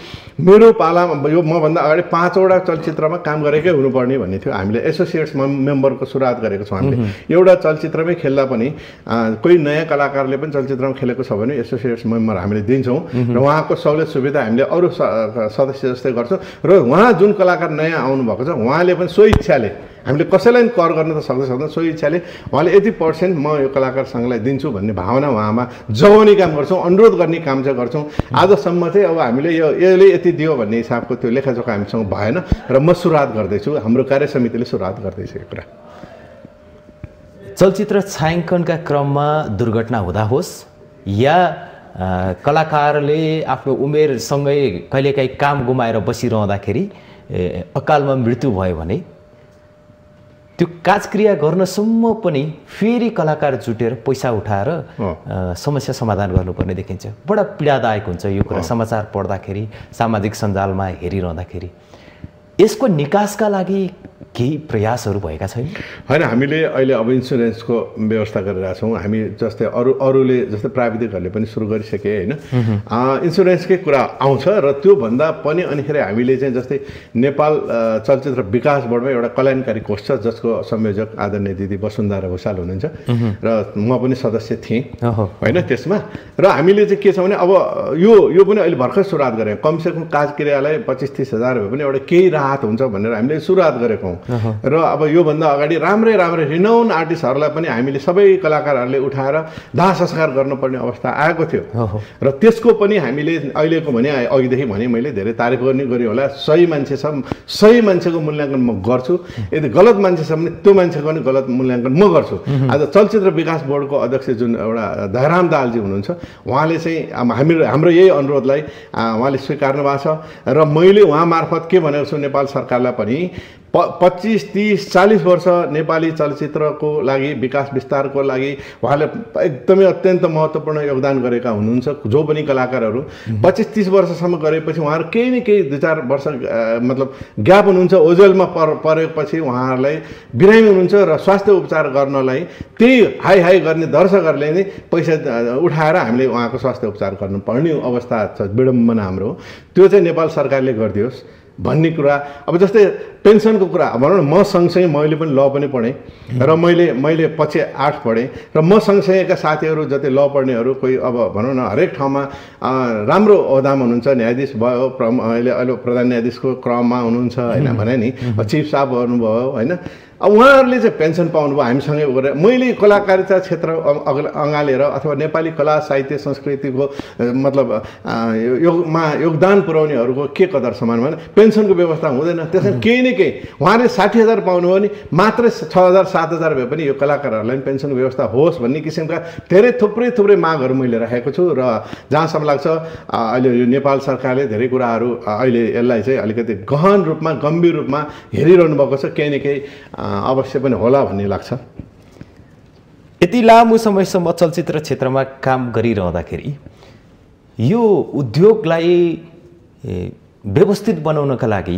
मेरो पालामा यो मभन्दा अगाडि 5वटा चलचित्रमा काम गरेकै हुनुपर्ने भन्ने थियो। हामीले एसोसिएट्स मेम्बरको सुरुवात गरेको छौँ। हामीले एउटा चलचित्रमै खेल्दा पनि कोही नयाँ कलाकारले पनि चलचित्रमा खेलेको छ भने एसोसिएट्स मेम्बर हामीले दिन्छौँ र उहाँको सहुलियत सुविधा हामीले अरू सदस्य जस्तै गर्छौँ। र उहाँ जुन कलाकार नयाँ आउनुभएको छ उहाँले पनि सो इच्छाले हामीले कसैलाई पनि कर गर्न त सक्दैन सो इच्छाले उहाँले यति % म यो कलाकार सङ्घलाई दिन्छु भन्ने भावना उहाँमा जगाउने काम गर्छौँ, अनुरोध गर्ने काम चाहिँ गर्छौँ। आजसम्म चाहिँ अब हामीले यसले यति दियो भन्ने हिसाबको त्यो लेखाजोखा हामीसँग भएन र म सुरुवात गर्दैछु, हाम्रो कार्य समितिले सुरुवात गर्दैछ यो कुरा। चलचित्र छायाङ्कनका क्रममा दुर्घटना हुँदा होस् या कलाकारले आफ्नो उमेरसँगै कहिलेकाहीँ काम गुमाएर बसिरहँदाखेरि अकालमा मृत्यु भयो भने त्यो काजक्रिया गर्नसम्म पनि फेरि कलाकार जुटेर पैसा उठाएर समस्या समाधान गर्नुपर्ने देखिन्छ। बडा पीडादायक हुन्छ यो कुरा समाचार पढ्दाखेरि सामाजिक सञ्जालमा हेरिरहँदाखेरि। यसको निकासका लागि केही प्रयासहरू भएका छैन? होइन, हामीले अहिले अब इन्सुरेन्सको व्यवस्था गरिरहेका छौँ। हामी जस्तै अरूले जस्तै प्राविधिकहरूले पनि सुरु गरिसके होइन, इन्सुरेन्सकै कुरा आउँछ। र त्योभन्दा पनि अनिखेरि हामीले चाहिँ जस्तै नेपाल चलचित्र विकास बोर्डमा एउटा कल्याणकारी कोष छ जसको संयोजक आदरणीय दिदी वसुन्धरा भुषाल हुनुहुन्छ र म पनि सदस्य थिएँ होइन त्यसमा। र हामीले चाहिँ के छ भने अब यो पनि अहिले भर्खर सुरुवात गरेँ। कमसेकम काजक्रियालाई 25-30 हजार भए पनि एउटा केही राहत हुन्छ भनेर हामीले सुरुवात गरेको हौँ। र अब योभन्दा अगाडि राम्रै रिनाउन आर्टिस्टहरूलाई पनि हामीले सबै कलाकारहरूले उठाएर दाह संस्कार गर्नुपर्ने अवस्था आएको थियो। र त्यसको पनि हामीले अहिलेको भने अघिदेखि भने मैले धेरै तारिफ गर्ने गरेँ होला। सही मान्छे छ, सही मान्छेको मूल्याङ्कन म गर्छु। यदि गलत मान्छे छ भने त्यो मान्छेको पनि गलत मूल्याङ्कन म गर्छु। आज चलचित्र विकास बोर्डको अध्यक्ष जुन एउटा दयाराम दाहालजी हुनुहुन्छ उहाँले चाहिँ हाम्रो यही अनुरोधलाई उहाँले स्वीकार्नु भएको छ। र मैले उहाँ मार्फत के भनेको छु नेपाल सरकारलाई पनि 25, 30, 40 वर्ष नेपाली चलचित्रको लागि विकास विस्तारको लागि उहाँले एकदमै अत्यन्त महत्त्वपूर्ण योगदान गरेका हुनुहुन्छ। जो पनि कलाकारहरू 25-30 वर्षसम्म गरेपछि उहाँहरू केही न केही 2-4 वर्ष मतलब ग्याप हुनुहुन्छ। ओझेलमा परेपछि उहाँहरूलाई बिरामी हुनुहुन्छ र स्वास्थ्य उपचार गर्नलाई त्यही हाई गर्ने दर्शकहरूले नै पैसा उठाएर हामीले उहाँको स्वास्थ्य उपचार गर्नुपर्ने अवस्था छ। विडम्बना हाम्रो त्यो चाहिँ नेपाल सरकारले गरिदियोस्। भन्ने कुरा। अब जस्तै पेन्सनको कुरा भनौँ न, म सँगसँगै मैले पनि ल पनि पढेँ र मैले पछि आर्ट्स पढेँ र म सँगसँगैका साथीहरू जति ल पढ्नेहरू कोही अब भनौँ न हरेक ठाउँमा राम्रो ओहदामा हुनुहुन्छ, न्यायाधीश भयो, अहिले प्रधान न्यायाधीशको क्रममा हुनुहुन्छ होइन, भने नि चिफ साहब हुनुभयो होइन। अब उहाँहरूले चाहिँ पेन्सन पाउनुभयो हामीसँगै गरेर। मैले कलाकारिता क्षेत्र अँगालेर अथवा नेपाली कला साहित्य संस्कृतिको मतलब योगदान पुर्याउनेहरूको के कदर समान भने पेन्सनको व्यवस्था हुँदैन। त्यसमा केही न केही उहाँले 60,000 पाउनुभयो भने मात्रै 6,000 7,000 भए पनि यो कलाकारहरूलाई पेन्सनको व्यवस्था होस् भन्ने किसिमका धेरै थुप्रै मागहरू मैले राखेको छु। र जहाँसम्म लाग्छ अहिले यो नेपाल सरकारले धेरै कुराहरू अहिले यसलाई चाहिँ अलिकति गहन रूपमा गम्भीर रूपमा हेरिरहनु भएको छ, केही न केही अवश्य पनि होला भन्ने लाग्छ। यति लामो समयसम्म चलचित्र क्षेत्रमा काम गरिरहँदाखेरि यो उद्योगलाई व्यवस्थित बनाउनका लागि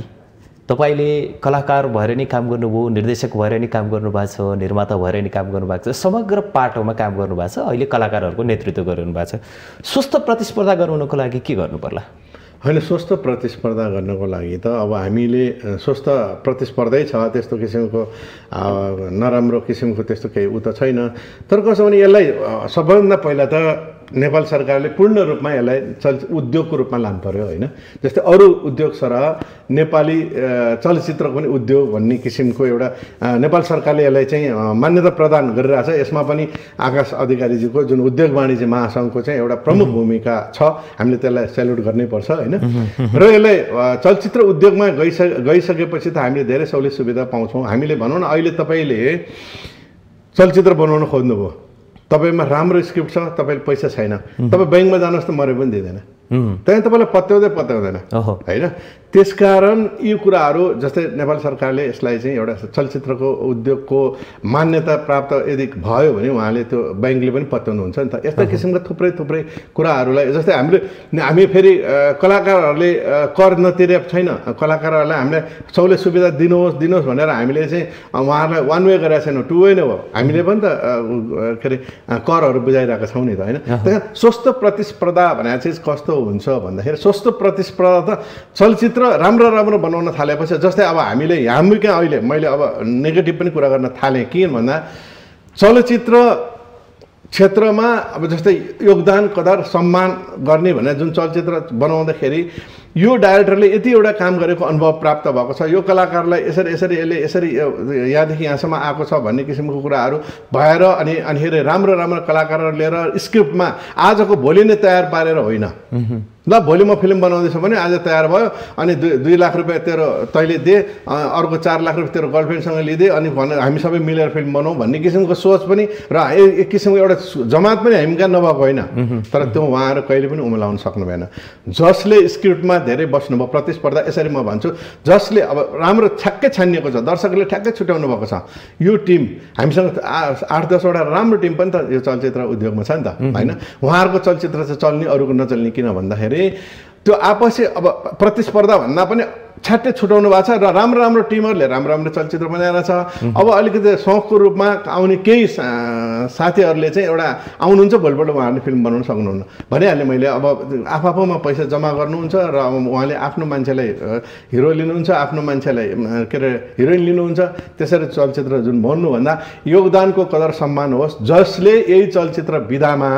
तपाईले कलाकार भएर नि काम गर्नुभयो, निर्देशक भएर नि काम गर्नुभएको छ, निर्माता भएर नि काम गर्नुभएको छ, समग्र पाटोमा काम गर्नुभएको छ, अहिले कलाकारहरूको नेतृत्व गरिरहनु भएको छ। स्वस्थ प्रतिस्पर्धा गराउनको लागि के गर्नु पर्ला? होइन, स्वस्थ प्रतिस्पर्धा गर्नको लागि त अब हामीले स्वस्थ प्रतिस्पर्धै छ, त्यस्तो किसिमको नराम्रो किसिमको त्यस्तो केही उ त छैन। तर कसो भने यसलाई सबभन्दा पहिला त नेपाल सरकारले पूर्ण रूपमा यसलाई उद्योगको रूपमा लानु पर्यो होइन। जस्तै अरू उद्योग सरह नेपाली चलचित्रको पनि उद्योग भन्ने किसिमको एउटा नेपाल सरकारले यसलाई चाहिँ मान्यता प्रदान गरिरहेछ। यसमा पनि आकाश अधिकारीजीको जुन उद्योग वाणिज्य महासङ्घको चाहिँ एउटा प्रमुख भूमिका छ, हामीले त्यसलाई सेल्युट गर्नैपर्छ होइन। र यसलाई चलचित्र उद्योगमा गइसकेपछि त हामीले धेरै सहुलियत सुविधा पाउँछौँ। हामीले भनौँ न, अहिले तपाईँले चलचित्र बनाउन खोज्नुभयो, तपाईँमा राम्रो स्क्रिप्ट छ, तपाईँले पैसा छैन, तपाईँ ब्याङ्कमा जानुहोस् त मरे पनि दिँदैन, त्यहाँ तपाईँलाई पत्याउँदैन होइन। त्यसकारण यी कुराहरू जस्तै नेपाल सरकारले यसलाई चाहिँ एउटा चलचित्रको उद्योगको मान्यता प्राप्त यदि भयो भने उहाँले त्यो ब्याङ्कले पनि पत्याउनुहुन्छ नि त। यस्ता किसिमका थुप्रै कुराहरूलाई जस्तै हामी फेरि कलाकारहरूले कर नतिरेको छैन, कलाकारहरूलाई हामीले सहुलियत सुविधा दिनुहोस् भनेर हामीले चाहिँ उहाँहरूलाई वान वे गरेका छैनौँ, टु वे नै हो। हामीले पनि त के अरे करहरू बुझाइरहेका छौँ नि त होइन। त्यहाँ स्वस्थ प्रतिस्पर्धा भनेर चाहिँ कस्तो हुन्छ भन्दाखेरि, स्वस्थ प्रतिस्पर्धा त चलचित्र राम्रो बनाउन थालेपछि जस्तै अब हामी कहाँ अहिले मैले अब नेगेटिभ पनि कुरा गर्न थालेँ। के भन्दा चलचित्र क्षेत्रमा अब जस्तै योगदान कदर सम्मान गर्ने भनेर जुन चलचित्र बनाउँदाखेरि यो डाइरेक्टरले यति एउटा काम गरेको अनुभव प्राप्त भएको छ, यो कलाकारलाई यसरी यहाँदेखि यहाँसम्म आएको छ भन्ने किसिमको कुराहरू भएर अनि राम्रो कलाकारहरू लिएर स्क्रिप्टमा आजको भोलि नै तयार पारेर होइन, ल भोलि म फिल्म बनाउँदैछु भने आज तयार भयो अनि 2 लाख रुपियाँ तेरो तैँले दे, अर्को 4 लाख रुपियाँ तेरो गर्लफ्रेन्डसँग लिइदे अनि हामी सबै मिलेर फिल्म बनाऊँ भन्ने किसिमको सोच पनि र एक किसिमको एउटा जमात पनि हामी कहाँ नभएको होइन। तर त्यो उहाँहरू कहिले पनि उम्लाउन सक्नु भएन। जसले स्क्रिप्टमा धेरै बस्नुभयो, प्रतिस्पर्धा यसरी म भन्छु, जसले अब राम्रो ठ्याक्कै छानिएको छ, दर्शकले ठ्याक्कै छुट्याउनु भएको छ, यो टिम हामीसँग 8-10 वटा राम्रो टिम पनि त यो चलचित्र उद्योगमा छ नि त होइन। उहाँहरूको चलचित्र चाहिँ चल्ने, अरूको नचल्ने। किन भन्दाखेरि त्यो आपसी अब प्रतिस्पर्धा भन्दा पनि छ्याट्टै छुटाउनु भएको छ र राम्रो टिमहरूले राम्रो चलचित्र बनाएर छ। अब अलिकति शौकको रूपमा आउने केही साथीहरूले चाहिँ एउटा आउनुहुन्छ, भोलिपल्ट उहाँहरूले फिल्म बनाउन सक्नुहुन्न भनिहालेँ मैले। अब आफूमा पैसा जम्मा गर्नुहुन्छ र अब उहाँले आफ्नो मान्छेलाई हिरो लिनुहुन्छ, आफ्नो मान्छेलाई के अरे हिरोइन लिनुहुन्छ। त्यसरी चलचित्र जुन भन्नुभन्दा योगदानको कदर सम्मान होस्, जसले यही चलचित्र विधामा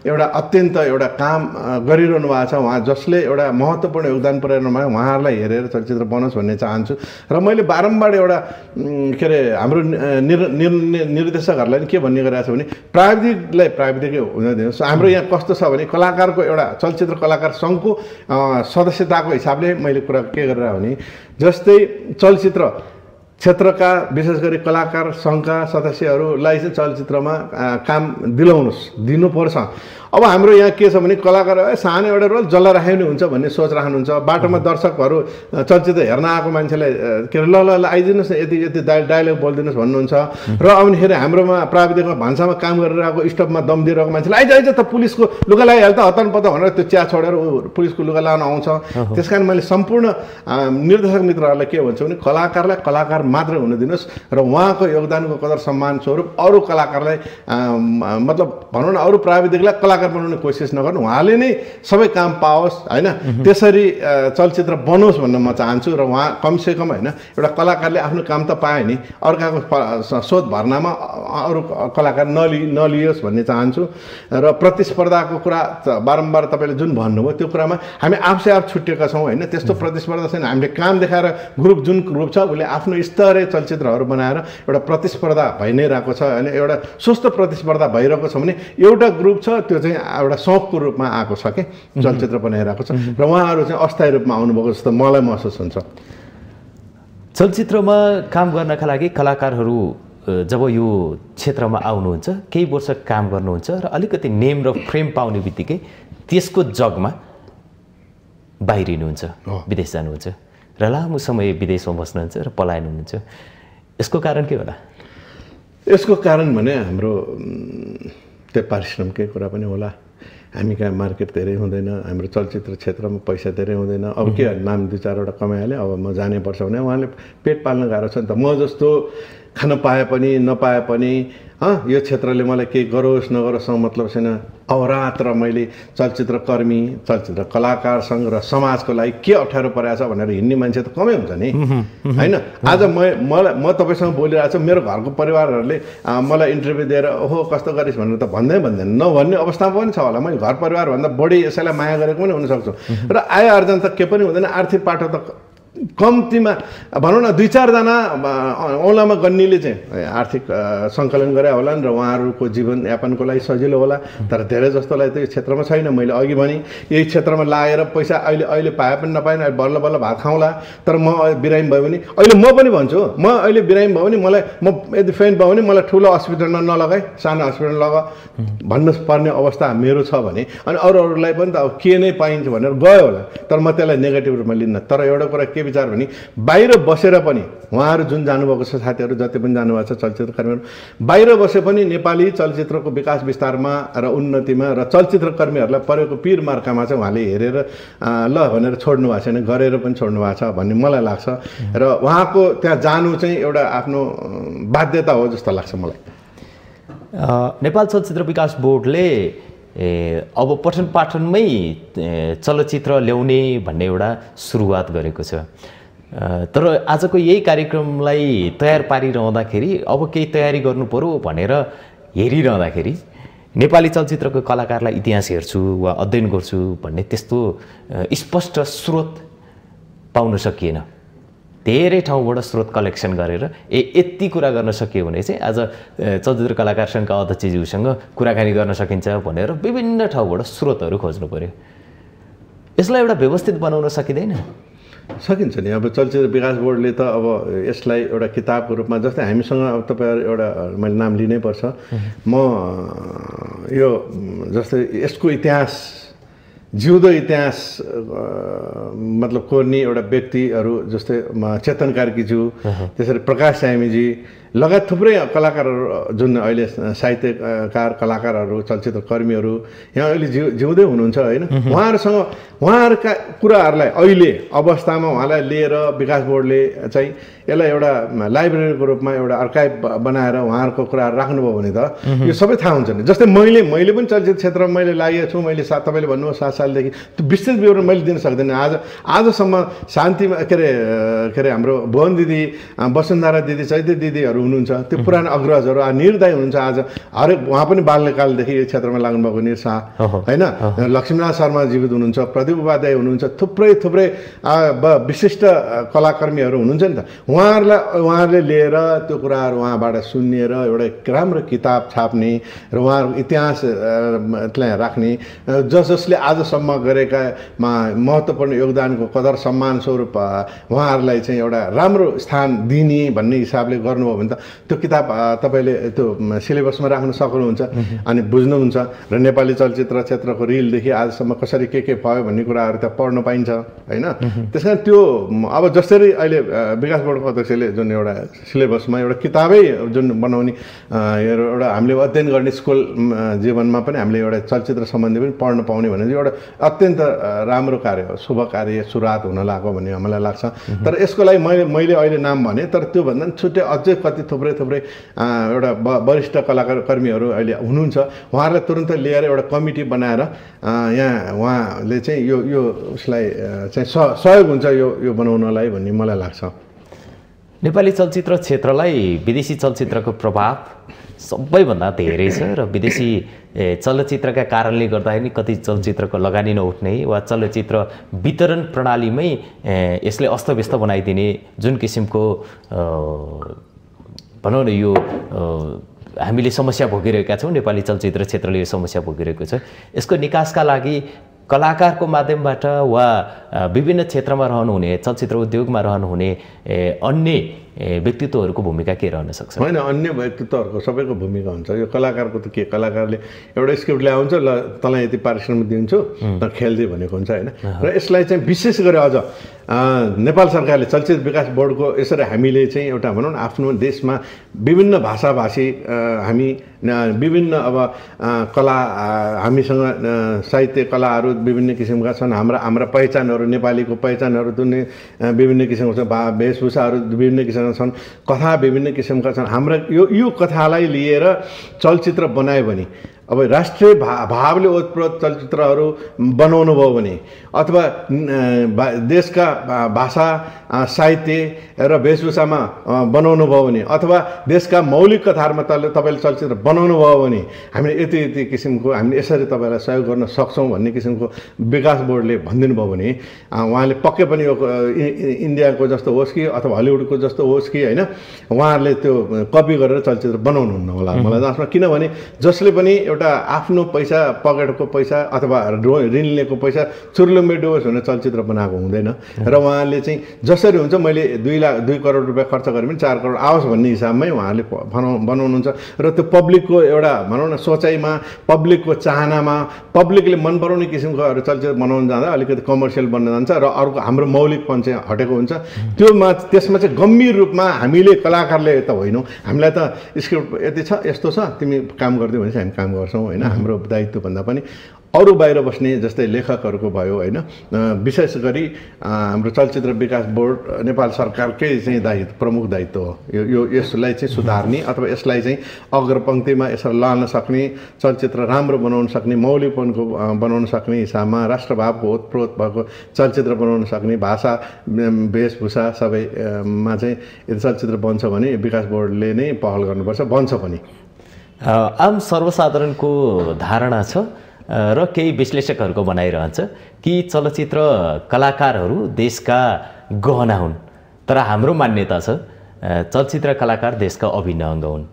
एउटा अत्यन्त एउटा काम गरिरहनु भएको छ, उहाँ जसले एउटा महत्त्वपूर्ण योगदान पुर्याउनु भयो, उहाँहरूलाई हेरेर चलचित्र बनोस् भन्ने चाहन्छु। र मैले बारम्बार एउटा के अरे हाम्रो निर्देशकहरूलाई के भन्ने गरिरहेको छ भने प्राविधिकै हुन दिनुहोस्। हाम्रो यहाँ कस्तो छ भने कलाकारको एउटा चलचित्र कलाकार सङ्घको सदस्यताको हिसाबले मैले कुरा के गरेर भने जस्तै चलचित्र क्षेत्रका विशेष गरी कलाकार सङ्घका सदस्यहरूलाई चाहिँ चलचित्रमा काम दिनुपर्छ। अब हाम्रो यहाँ के छ भने कलाकार सानो एउटा रोल जसलाई राख्यो भने हुन्छ भन्ने सोच राख्नुहुन्छ। बाटोमा दर्शकहरू चलचित्र हेर्न आएको मान्छेलाई के अरे ल आइदिनुहोस् न, यति डायलग बोलिदिनुहोस् भन्नुहुन्छ। र आउनेखेरि हाम्रोमा प्राविधिकमा भान्सामा काम गरिरहेको स्टपमा दम दिइरहेको मान्छेलाई आइज त पुलिसको लुगा लगाइहाल्छ हतन पत भनेर त्यो चिया छोडेर पुलिसको लुगा लगाउन आउँछ। त्यस कारण मैले सम्पूर्ण निर्देशक मित्रहरूलाई के भन्छु भने कलाकारलाई कलाकार मात्र हुन दिनुहोस् र उहाँको योगदानको कदर सम्मान स्वरूप अरू कलाकारलाई मतलब भनौँ न अरू प्राविधिकलाई कलाकार बनाउने कोसिस नगर्नु, उहाँले नै सबै काम पाओस् होइन, त्यसरी चलचित्र बनोस् भन्न म चाहन्छु। र उहाँ कमसेकम होइन एउटा कलाकारले आफ्नो काम त पाए नि, अर्काको शोध भर्नामा अरू कलाकार नलियोस् भन्ने चाहन्छु। र प्रतिस्पर्धाको कुरा बारम्बार तपाईँले जुन भन्नुभयो त्यो कुरामा हामी आफै आफ छुट्टिएका छौँ होइन, त्यस्तो प्रतिस्पर्धा छैन। हामीले काम देखाएर जुन ग्रुप छ उसले आफ्नो स्तरीय चलचित्रहरू बनाएर एउटा प्रतिस्पर्धा भइ नै रहेको छ होइन, एउटा स्वस्थ प्रतिस्पर्धा भइरहेको छ भने एउटा ग्रुप छ त्यो चाहिँ एउटा शौकको रूपमा आएको छ कि चलचित्र बनाइरहेको छ र उहाँहरू चाहिँ अस्थायी रूपमा आउनुभएको जस्तो मलाई महसुस हुन्छ। चलचित्रमा काम गर्नका लागि कलाकारहरू जब यो क्षेत्रमा आउनुहुन्छ केही वर्ष काम गर्नुहुन्छ र अलिकति नेम र फ्रेम पाउने बित्तिकै त्यसको जगमा बाहिरिनुहुन्छ, विदेश जानुहुन्छ र लामो समय विदेशमा बस्नुहुन्छ र पलायन हुनुहुन्छ। यसको कारण के होला? यसको कारण भने हाम्रो त्यो पारिश्रमिककै कुरा पनि होला। हामी कहाँ मार्केट धेरै हुँदैन, हाम्रो चलचित्र क्षेत्रमा पैसा धेरै हुँदैन। अब के नाम 2-4वटा कमाइहालेँ, अब म जानै पर्छ भने उहाँले पेट पाल्न गाह्रो छ नि त। म जस्तो खान पाए पनि नपाए पनि यो क्षेत्रले मलाई केही गरोस् नगरोस् मतलब छैन। अहोरात्र मैले चलचित्रकर्मी, चलचित्र कलाकार सङ्घ र समाजको लागि के अप्ठ्यारो परेको छ भनेर हिँड्ने मान्छे त कमै हुन्छ नि होइन। आज म तपाईँसँग बोलिरहेको छु, मेरो घरको परिवारहरूले मलाई इन्टरभ्यू दिएर ओहो कस्तो गरिस् भनेर त भन्दैन, नभन्ने अवस्था पनि छ होला। मैले घर परिवारभन्दा बढी यसैलाई माया गरेको पनि हुनसक्छु र आय आर्जन त के पनि हुँदैन, आर्थिक पाटो त कम्तीमा भनौँ न 2-4जना औँलामा गन्नीले चाहिँ आर्थिक सङ्कलन गरे होला र उहाँहरूको जीवनयापनको लागि सजिलो होला। तर धेरै जस्तोलाई त यो क्षेत्रमा छैन। मैले अघि भने यही क्षेत्रमा लागेर पैसा अहिले पाए पनि नपाएन, बल्ल बल्ल भात खाउँला। तर म बिरामी भयो भने अहिले म पनि भन्छु, म अहिले बिरामी भयो भने म यदि फेन्ट भयो भने मलाई ठुलो हस्पिटलमा नलगाए सानो हस्पिटल लगा भन्नु पर्ने अवस्था मेरो छ भने अनि अरूलाई पनि त अब के नै पाइन्छ भनेर गयो होला। तर म त्यसलाई नेगेटिभ रूपमा लिन्न। तर एउटा कुरा के विचार भने बाहिर बसेर पनि उहाँहरू जुन जानुभएको छ, साथीहरू जति पनि जानुभएको छ चलचित्रकर्मीहरू, बाहिर बसे पनि नेपाली चलचित्रको विकास विस्तारमा र उन्नतिमा र चलचित्रकर्मीहरूलाई परेको पीर मार्कामा चाहिँ उहाँले हेरेर ल भनेर छोड्नु भएको छैन, गरेर पनि छोड्नु भएको छ भन्ने मलाई लाग्छ। र उहाँको त्यहाँ जानु चाहिँ एउटा आफ्नो बाध्यता हो जस्तो लाग्छ मलाई। नेपाल चलचित्र विकास बोर्डले अब पठन पाठनमै चलचित्र ल्याउने भन्ने एउटा सुरुवात गरेको छ। तर आजको यही कार्यक्रमलाई तयार पारिरहँदाखेरि अब केही तयारी गर्नु पर्यो भनेर हेरिरहँदाखेरि नेपाली चलचित्रको कलाकारलाई इतिहास हेर्छु वा अध्ययन गर्छु भन्ने त्यस्तो स्पष्ट स्रोत पाउन सकिएन। धेरै ठाउँबाट स्रोत कलेक्सन गरेर यति कुरा गर्न सकियो भने चाहिँ आज चलचित्र कलाकार सङ्घका अध्यक्षज्यूसँग कुराकानी गर्न सकिन्छ भनेर विभिन्न ठाउँबाट स्रोतहरू खोज्नु पर्यो। यसलाई एउटा व्यवस्थित बनाउन सकिँदैन? सकिन्छ नि। अब चलचित्र विकास बोर्डले त अब यसलाई एउटा किताबको रूपमा, जस्तै हामीसँग अब तपाईँहरू एउटा मैले नाम लिनै पर्छ, म यो जस्तै यसको इतिहास जिउँदो इतिहास मतलब कोर्ने एउटा व्यक्तिहरू जस्तै चेतन कार्कीज्यू, त्यसरी प्रकाश स्यामीजी लगायत थुप्रै कलाकारहरू जुन अहिले साहित्यकार कलाकारहरू चलचित्रकर्मीहरू यहाँ अहिले जिउँदै हुनुहुन्छ होइन, उहाँहरूका कुराहरूलाई अहिले अवस्थामा उहाँलाई लिएर विकास बोर्डले चाहिँ यसलाई एउटा लाइब्रेरीको रूपमा एउटा अर्काइभ बनाएर उहाँहरूको कुराहरू राख्नुभयो भने त यो सबै थाहा हुन्छ नि। जस्तै मैले पनि चलचित्र क्षेत्रमा मैले लागेको छु। मैले तपाईँले भन्नुभयो 7 सालदेखि त्यो विस्तृत विवरण मैले दिन सक्दिनँ। आजसम्म शान्तिमा के अरे हाम्रो भुवन दिदी, वसुन्धरा दिदी, चैत्य दिदीहरू हुनुहुन्छ, त्यो पुरानो अग्रजहरू निर्दय हुनुहुन्छ। आज हरेक उहाँ पनि बाल्यकालदेखि यो क्षेत्रमा लाग्नुभएको निर्सा होइन, लक्ष्मीनाथ शर्मा जीवित हुनुहुन्छ, प्रदीप उपाध्याय हुनुहुन्छ, थुप्रै विशिष्ट कलाकर्मीहरू हुनुहुन्छ नि त। उहाँहरूले लिएर त्यो कुराहरू उहाँबाट सुनिएर एउटा राम्रो किताब छाप्ने र उहाँहरूको इतिहासलाई राख्ने, जसले आजसम्म गरेका महत्त्वपूर्ण योगदानको कदर सम्मान स्वरूप उहाँहरूलाई चाहिँ एउटा राम्रो स्थान दिने भन्ने हिसाबले गर्नुभयो भने त त्यो किताब तपाईँले त्यो सिलेबसमा राख्न सक्नुहुन्छ अनि बुझ्नुहुन्छ र नेपाली चलचित्र क्षेत्रको रिलदेखि आजसम्म कसरी के भयो भन्ने कुराहरू त पढ्न पाइन्छ होइन। त्यस कारण त्यो अब जसरी अहिले विकास बोर्डको अध्यक्षले जुन एउटा सिलेबसमा एउटा किताबै जुन बनाउने एउटा हामीले अध्ययन गर्ने स्कुल जीवनमा पनि हामीले एउटा चलचित्र सम्बन्धी पनि पढ्न पाउने भने चाहिँ एउटा अत्यन्त राम्रो कार्य हो, शुभ कार्य सुरुवात हुन लाग्यो भन्ने मलाई लाग्छ। तर यसको लागि मैले अहिले नाम भने, तर त्योभन्दा पनि छुट्टै अझै कति थुप्रै एउटा वरिष्ठ कलाकार कर्मीहरू अहिले हुनुहुन्छ, उहाँहरूलाई तुरन्त लिएर एउटा कमिटी बनाएर यहाँ उहाँले चाहिँ यो उसलाई चाहिँ सहयोग हुन्छ यो बनाउनलाई भन्ने मलाई लाग्छ। नेपाली चलचित्र क्षेत्रलाई विदेशी चलचित्रको प्रभाव सबैभन्दा धेरै छ र विदेशी चलचित्रका कारणले गर्दाखेरि कति चलचित्रको लगानी नउठ्ने वा चलचित्र वितरण प्रणालीमै यसले अस्तव्यस्त बनाइदिने जुन किसिमको भनौँ न यो हामीले समस्या भोगिरहेका छौँ, नेपाली चलचित्र क्षेत्रले यो समस्या भोगिरहेको छ। यसको निकासका लागि कलाकारको माध्यमबाट वा विभिन्न क्षेत्रमा रहनुहुने चलचित्र उद्योगमा रहनुहुने अन्य व्यक्तित्वहरूको भूमिका के रहन सक्छ? होइन, अन्य व्यक्तित्वहरूको सबैको भूमिका हुन्छ। यो कलाकारको त के, कलाकारले एउटा स्क्रिप्ट ल्याउँछ, ल तँलाई यति पारिश्रमिक दिन्छु त खेल्दै भनेको हुन्छ होइन। र यसलाई चाहिँ विशेष गरी अझ नेपाल सरकारले चलचित्र विकास बोर्डको यसरी हामीले चाहिँ एउटा भनौँ न आफ्नो देशमा विभिन्न भाषाभाषी हामी विभिन्न अब कला हामीसँग साहित्य कलाहरू विभिन्न किसिमका छन्, हाम्रा पहिचानहरू नेपालीको पहिचानहरू जुन विभिन्न किसिमको छ, वेशभूषाहरू विभिन्न किसिमका छन्, कथा विभिन्न किसिमका छन्। हाम्रा यो कथालाई लिएर चलचित्र बनायो भने अब राष्ट्रिय भावले ओतप्रोत चलचित्रहरू बनाउनु भयो भने अथवा देशका भाषा साहित्य र वेशभूषामा बनाउनु भयो भने अथवा देशका मौलिक कथाहरूमा तपाईँले चलचित्र बनाउनु भयो भने हामीले यति किसिमको हामीले यसरी तपाईँलाई सहयोग गर्न सक्छौँ भन्ने किसिमको विकास बोर्डले भनिदिनु भयो भने उहाँले पक्कै पनि यो इन्डियाको जस्तो होस् कि अथवा हलिउडको जस्तो होस् कि होइन, उहाँहरूले त्यो कपी गरेर चलचित्र बनाउनुहुन्न होला मलाई जसमा। किनभने जसले पनि एउटा आफ्नो पैसा पकेटको पैसा अथवा ऋण लिएको पैसा चुर्लुम्बे डुबोस् भनेर चलचित्र बनाएको हुँदैन। र उहाँले चाहिँ जसरी हुन्छ मैले 2 करोड रुपियाँ खर्च गरेँ पनि 4 करोड आओस् भन्ने हिसाबमै उहाँले बनाउनुहुन्छ। र त्यो पब्लिकको एउटा भनौँ न सोचाइमा, पब्लिकको चाहनामा, पब्लिकले मन पराउने किसिमको चलचित्र बनाउन जाँदा अलिकति कमर्सियल बन्न जान्छ र अर्को हाम्रो मौलिकपन चाहिँ हटेको हुन्छ। त्यसमा चाहिँ गम्भीर रूपमा हामीले कलाकारले त होइनौँ, हामीलाई त स्क्रिप्ट यति छ यस्तो छ तिमी काम गरिदियो भने चाहिँ हामी काम गर्छौँ होइन। हाम्रो दायित्वभन्दा पनि अरू बाहिर बस्ने जस्तै लेखकहरूको भयो होइन, विशेष गरी हाम्रो चलचित्र विकास बोर्ड नेपाल सरकारकै चाहिँ दायित्व प्रमुख दायित्व हो यसलाई चाहिँ सुधार्ने अथवा यसलाई चाहिँ अग्रपङ्क्तिमा यसरी लान सक्ने, चलचित्र राम्रो बनाउन सक्ने, मौलिकपनको बनाउन सक्ने हिसाबमा राष्ट्रभावको ओतप्रोत भएको चलचित्र बनाउन सक्ने, भाषा वेशभूषा सबैमा चाहिँ यदि चलचित्र बन्छ भने विकास बोर्डले नै पहल गर्नुपर्छ, बन्छ पनि। आम सर्वसाधारणको धारणा छ र केही विश्लेषकहरूको भनाइरहन्छ कि चलचित्र कलाकारहरू देशका गहना हुन्, तर हाम्रो मान्यता छ चलचित्र कलाकार देशका अभिन्न अङ्ग हुन्।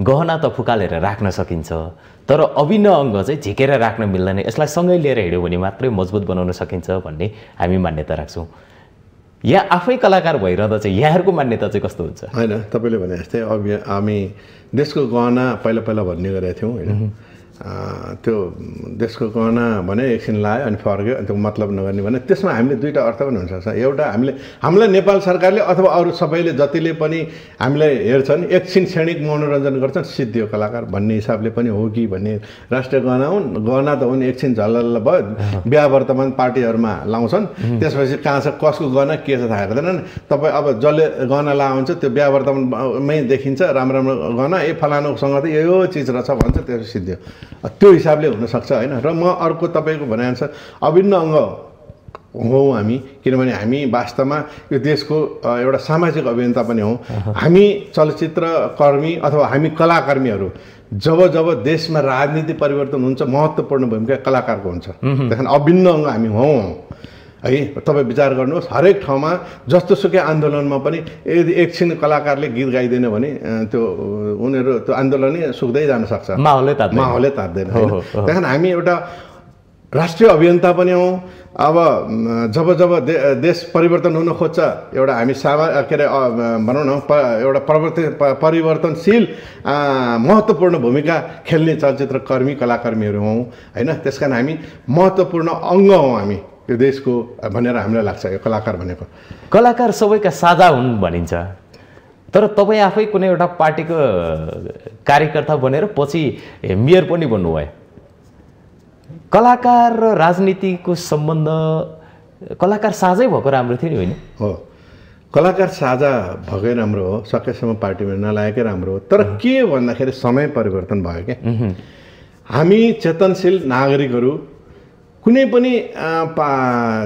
गहना त फुकालेर राख्न सकिन्छ, तर अभिन्न अङ्ग चाहिँ झिकेर राख्न मिल्दैन, यसलाई सँगै लिएर हिँड्यो भने मात्रै मजबुत बनाउन सकिन्छ भन्ने हामी मान्यता राख्छौँ। यहाँ आफै कलाकार भइरहँदा चाहिँ यहाँहरूको मान्यता चाहिँ कस्तो हुन्छ? होइन, तपाईँले भने जस्तै हामी देशको गहना पहिला भन्ने गरेका थियौँ होइन। त्यो देशको गहना भने एकछिन लायो अनि फर्क्यो अनि त्यो मतलब नगर्ने भने त्यसमा हामीले दुईवटा अर्थ पनि हुनसक्छ। एउटा हामीलाई नेपाल सरकारले अथवा अरू सबैले जतिले पनि हामीलाई हेर्छन् एकछिन क्षणिक मनोरञ्जन गर्छन् सिद्धियो कलाकार भन्ने हिसाबले पनि हो कि भन्ने। राष्ट्रिय गहना हुन्, गहना त हुन् एकछिन झल्ल भयो, बिहा वर्तमान पार्टीहरूमा लाउँछन्, त्यसपछि कहाँ छ कसको गहना के छ थाहा हुँदैन। तपाईँ अब जसले गहना लाएको हुन्छ त्यो बिहा वर्तमानमै देखिन्छ राम्रो गहना, फलानुसँग त यो चिज रहेछ भन्छ, त्यो सिद्धियो। त्यो हिसाबले हुनसक्छ होइन। र म अर्को तपाईँको भनाइअनुसार अभिन्न अङ्ग हौँ हामी, किनभने हामी वास्तवमा यो देशको एउटा सामाजिक अभियन्ता पनि हौँ। हामी चलचित्र कर्मी अथवा हामी कलाकर्मीहरू जब देशमा राजनीति परिवर्तन हुन्छ महत्त्वपूर्ण भूमिका कलाकारको हुन्छ। त्यहाँदेखि अभिन्न अङ्ग हामी हौँ है। तपाईँ विचार गर्नुहोस्, हरेक ठाउँमा जस्तोसुकै आन्दोलनमा पनि यदि एकछिन कलाकारले गीत गाइदिएन भने त्यो उनीहरू त्यो आन्दोलनै सुक्दै जान सक्छ, माहौलै तात्दैन। त्यहाँदेखि हामी एउटा राष्ट्रिय अभियन्ता पनि हौँ। अब जब जब देश परिवर्तन हुन खोज्छ, एउटा हामी के अरे भनौँ न एउटा परिवर्तनशील महत्त्वपूर्ण भूमिका खेल्ने चलचित्र कर्मी कलाकर्मीहरू हौँ होइन। त्यस कारण हामी महत्त्वपूर्ण अङ्ग हौँ हामी यो देशको भनेर हामीलाई लाग्छ। यो कलाकार भनेको कलाकार सबैका साझा हुन् भनिन्छ, तर तपाईँ आफै कुनै एउटा पार्टीको कार्यकर्ता बनेर पछि मेयर पनि बन्नुभयो। कलाकार र राजनीतिको सम्बन्ध कलाकार साझै भएको राम्रो थियो नि, होइन? हो, कलाकार साझा भएकै राम्रो हो, सकेसम्म पार्टीमा नलागेकै राम्रो हो। तर के भन्दाखेरि समय परिवर्तन भयो क्या। हामी चेतनशील नागरिकहरू कुनै पनि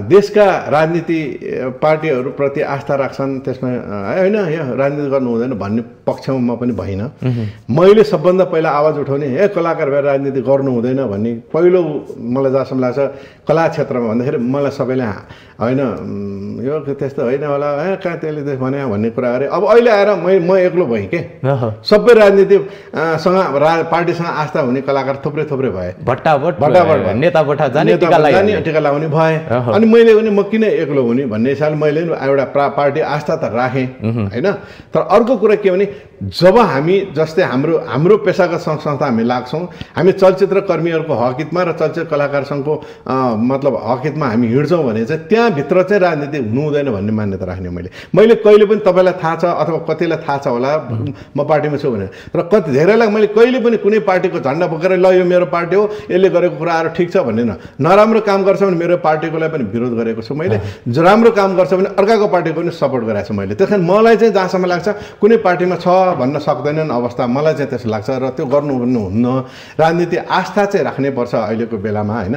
देशका राजनीति पार्टीहरूप्रति आस्था राख्छन्, त्यसमा होइन यो राजनीति गर्नु हुँदैन भन्ने पक्षमा म पनि भइनँ। मैले सबभन्दा पहिला आवाज उठाउने कलाकार भएर राजनीति गर्नु हुँदैन भन्ने पहिलो मलाई जहाँसम्म लाग्छ कला क्षेत्रमा भन्दाखेरि मलाई सबैले होइन यो त्यस्तो होइन होला कहाँ त्यसले त्यस भने भन्ने कुरा गरे। अब अहिले आएर म एक्लो भएँ के, सबै राजनीतिसँग पार्टीसँग आस्था हुने कलाकार थुप्रै थुप्रै भए, भट्टाभट नेता बठा जाने टिका लगाउने भए। अनि मैले पनि म किन एक्लो हुने भन्ने हिसाबले मैले एउटा पार्टी आस्था त राखेँ होइन। तर अर्को कुरा के भने जब हामी जस्तै हाम्रो पेसागत संस्था हामी लाग्छौँ, हामी चलचित्र कर्मीहरूको हकहितमा र चलचित्र कलाकार सङ्घको मतलब हकहितमा हामी हिँड्छौँ भने चाहिँ त्यहाँभित्र चाहिँ राजनीति हुनु हुँदैन भन्ने मान्यता राख्ने। मैले कहिले पनि तपाईँलाई थाहा छ अथवा कतिलाई थाहा छ होला म पार्टीमा छु भने, र कति धेरैलाई मैले कहिले पनि कुनै पार्टीको झन्डा बोकेर ल यो मेरो पार्टी हो यसले गरेको कुराहरू ठिक छ भन्ने नराम्रो काम गर्छ भने मेरो पार्टीकोलाई पनि विरोध गरेको छु मैले, राम्रो काम गर्छ भने अर्काको पार्टीको पनि सपोर्ट गरेको छु मैले। त्यस कारण मलाई चाहिँ जहाँसम्म लाग्छ कुनै पार्टीमा छ भन्न सक्दैनन् अवस्था मलाई चाहिँ त्यस्तो लाग्छ र त्यो गर्नुहुन्न। राजनीति आस्था चाहिँ राख्नैपर्छ अहिलेको बेलामा होइन।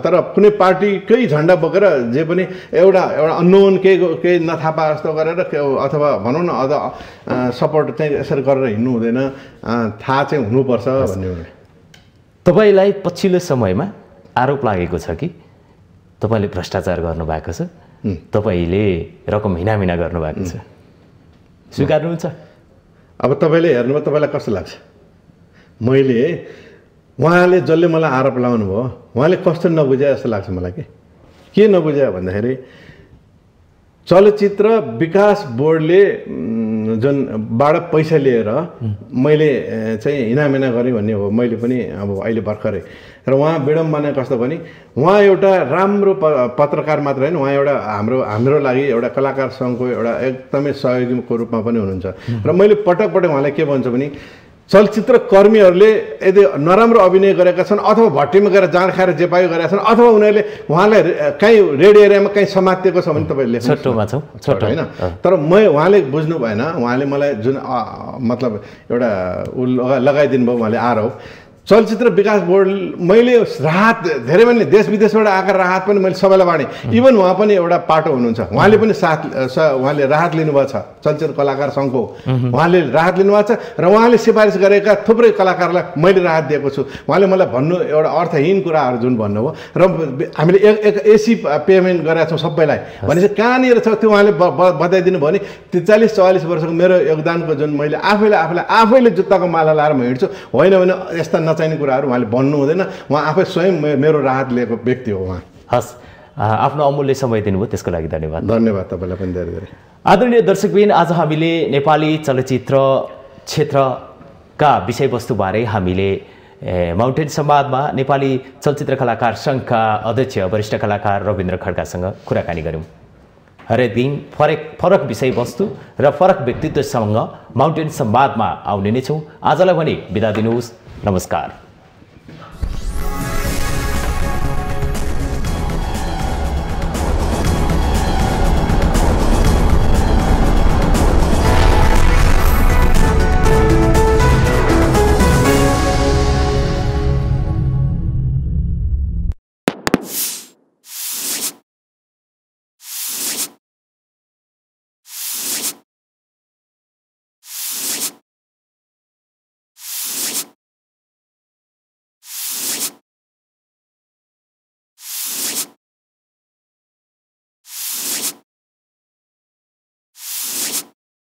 तर कुनै पार्टीकै झन्डा बोकेर जे पनि एउटा अननोन केही नथापा जस्तो गरेर अथवा भनौँ न सपोर्ट चाहिँ यसरी गरेर हिँड्नु हुँदैन, थाहा चाहिँ हुनुपर्छ भन्ने। तपाईँलाई पछिल्लो समयमा आरोप लागेको छ कि तपाईँले भ्रष्टाचार गर्नुभएको छ, तपाईँले रकम हिनामिना गर्नुभएको छ, स्वीकार्नुहुन्छ? अब तपाईँले हेर्नुभयो, तपाईँलाई कस्तो लाग्छ? मैले उहाँले जसले मलाई आरोप लगाउनु भयो उहाँले कस्तो नबुझे जस्तो लाग्छ मलाई। के नबुझ्यो भन्दाखेरि चलचित्र विकास बोर्डले जुनबाट पैसा लिएर मैले चाहिँ हिनामिना गरेँ भन्ने हो। मैले पनि अब अहिले भर्खरै र उहाँ विडम्बना कस्तो भने उहाँ एउटा राम्रो पत्रकार मात्र होइन, उहाँ एउटा हाम्रो लागि एउटा कलाकार सङ्घको एउटा एकदमै सहयोगीको रूपमा पनि हुनुहुन्छ। र मैले पटक पटक उहाँलाई के भन्छु भने चलचित्र कर्मीहरूले यदि नराम्रो अभिनय गरेका छन् अथवा भट्टीमा गएर जाँड खाएर जे पायो गरेका छन् अथवा उनीहरूले उहाँलाई कहीँ रेड एरियामा कहीँ समातिएको छ भने तपाईँले छोटो होइन। तर उहाँले बुझ्नु भएन, उहाँले मलाई जुन मतलब एउटा लगाइदिनु भयो उहाँले आरोप। चलचित्र विकास बोर्ड मैले राहत धेरै मान्छे देश विदेशबाट आएको राहत पनि मैले सबैलाई बाँडेँ। इभन उहाँ पनि एउटा पाटो हुनुहुन्छ, उहाँले पनि उहाँले राहत लिनुभएको छ चलचित्र कलाकार सङ्घको, उहाँले राहत लिनुभएको छ र उहाँले सिफारिस गरेका थुप्रै कलाकारलाई मैले राहत दिएको छु। उहाँले मलाई भन्नु एउटा अर्थहीन कुराहरू जुन भन्नुभयो र हामीले एसी पेमेन्ट गरेका छौँ सबैलाई भनेपछि कहाँनिर छ त्यो उहाँले बताइदिनु भयो भने 43-44 वर्षको मेरो योगदानको जुन मैले आफैले जुत्ताको माला लाएर म हिँड्छु होइन भने यस्ता चाहिने कुराहरू उहाँले भन्नु हुँदैन। उहाँ आफै स्वयं मेरो राहत लिएको व्यक्ति हो उहाँ। हस्, आफ्नो अमूल्य समय दिनुभयो त्यसको लागि धन्यवाद। धन्यवाद तपाईँलाई पनि धेरै धेरै। आदरणीय दर्शकबिन, आज हामीले नेपाली चलचित्र क्षेत्रका विषयवस्तुबारे हामीले माउन्टेन संवादमा नेपाली चलचित्र कलाकार सङ्घका अध्यक्ष वरिष्ठ कलाकार रविन्द्र खड्कासँग कुराकानी गऱ्यौँ। हरेक दिन फरक विषयवस्तु र फरक व्यक्तित्वसँग माउन्टेन संवादमा आउने नै छौँ। आजलाई भने बिदा दिनुहोस्। नमस्कार।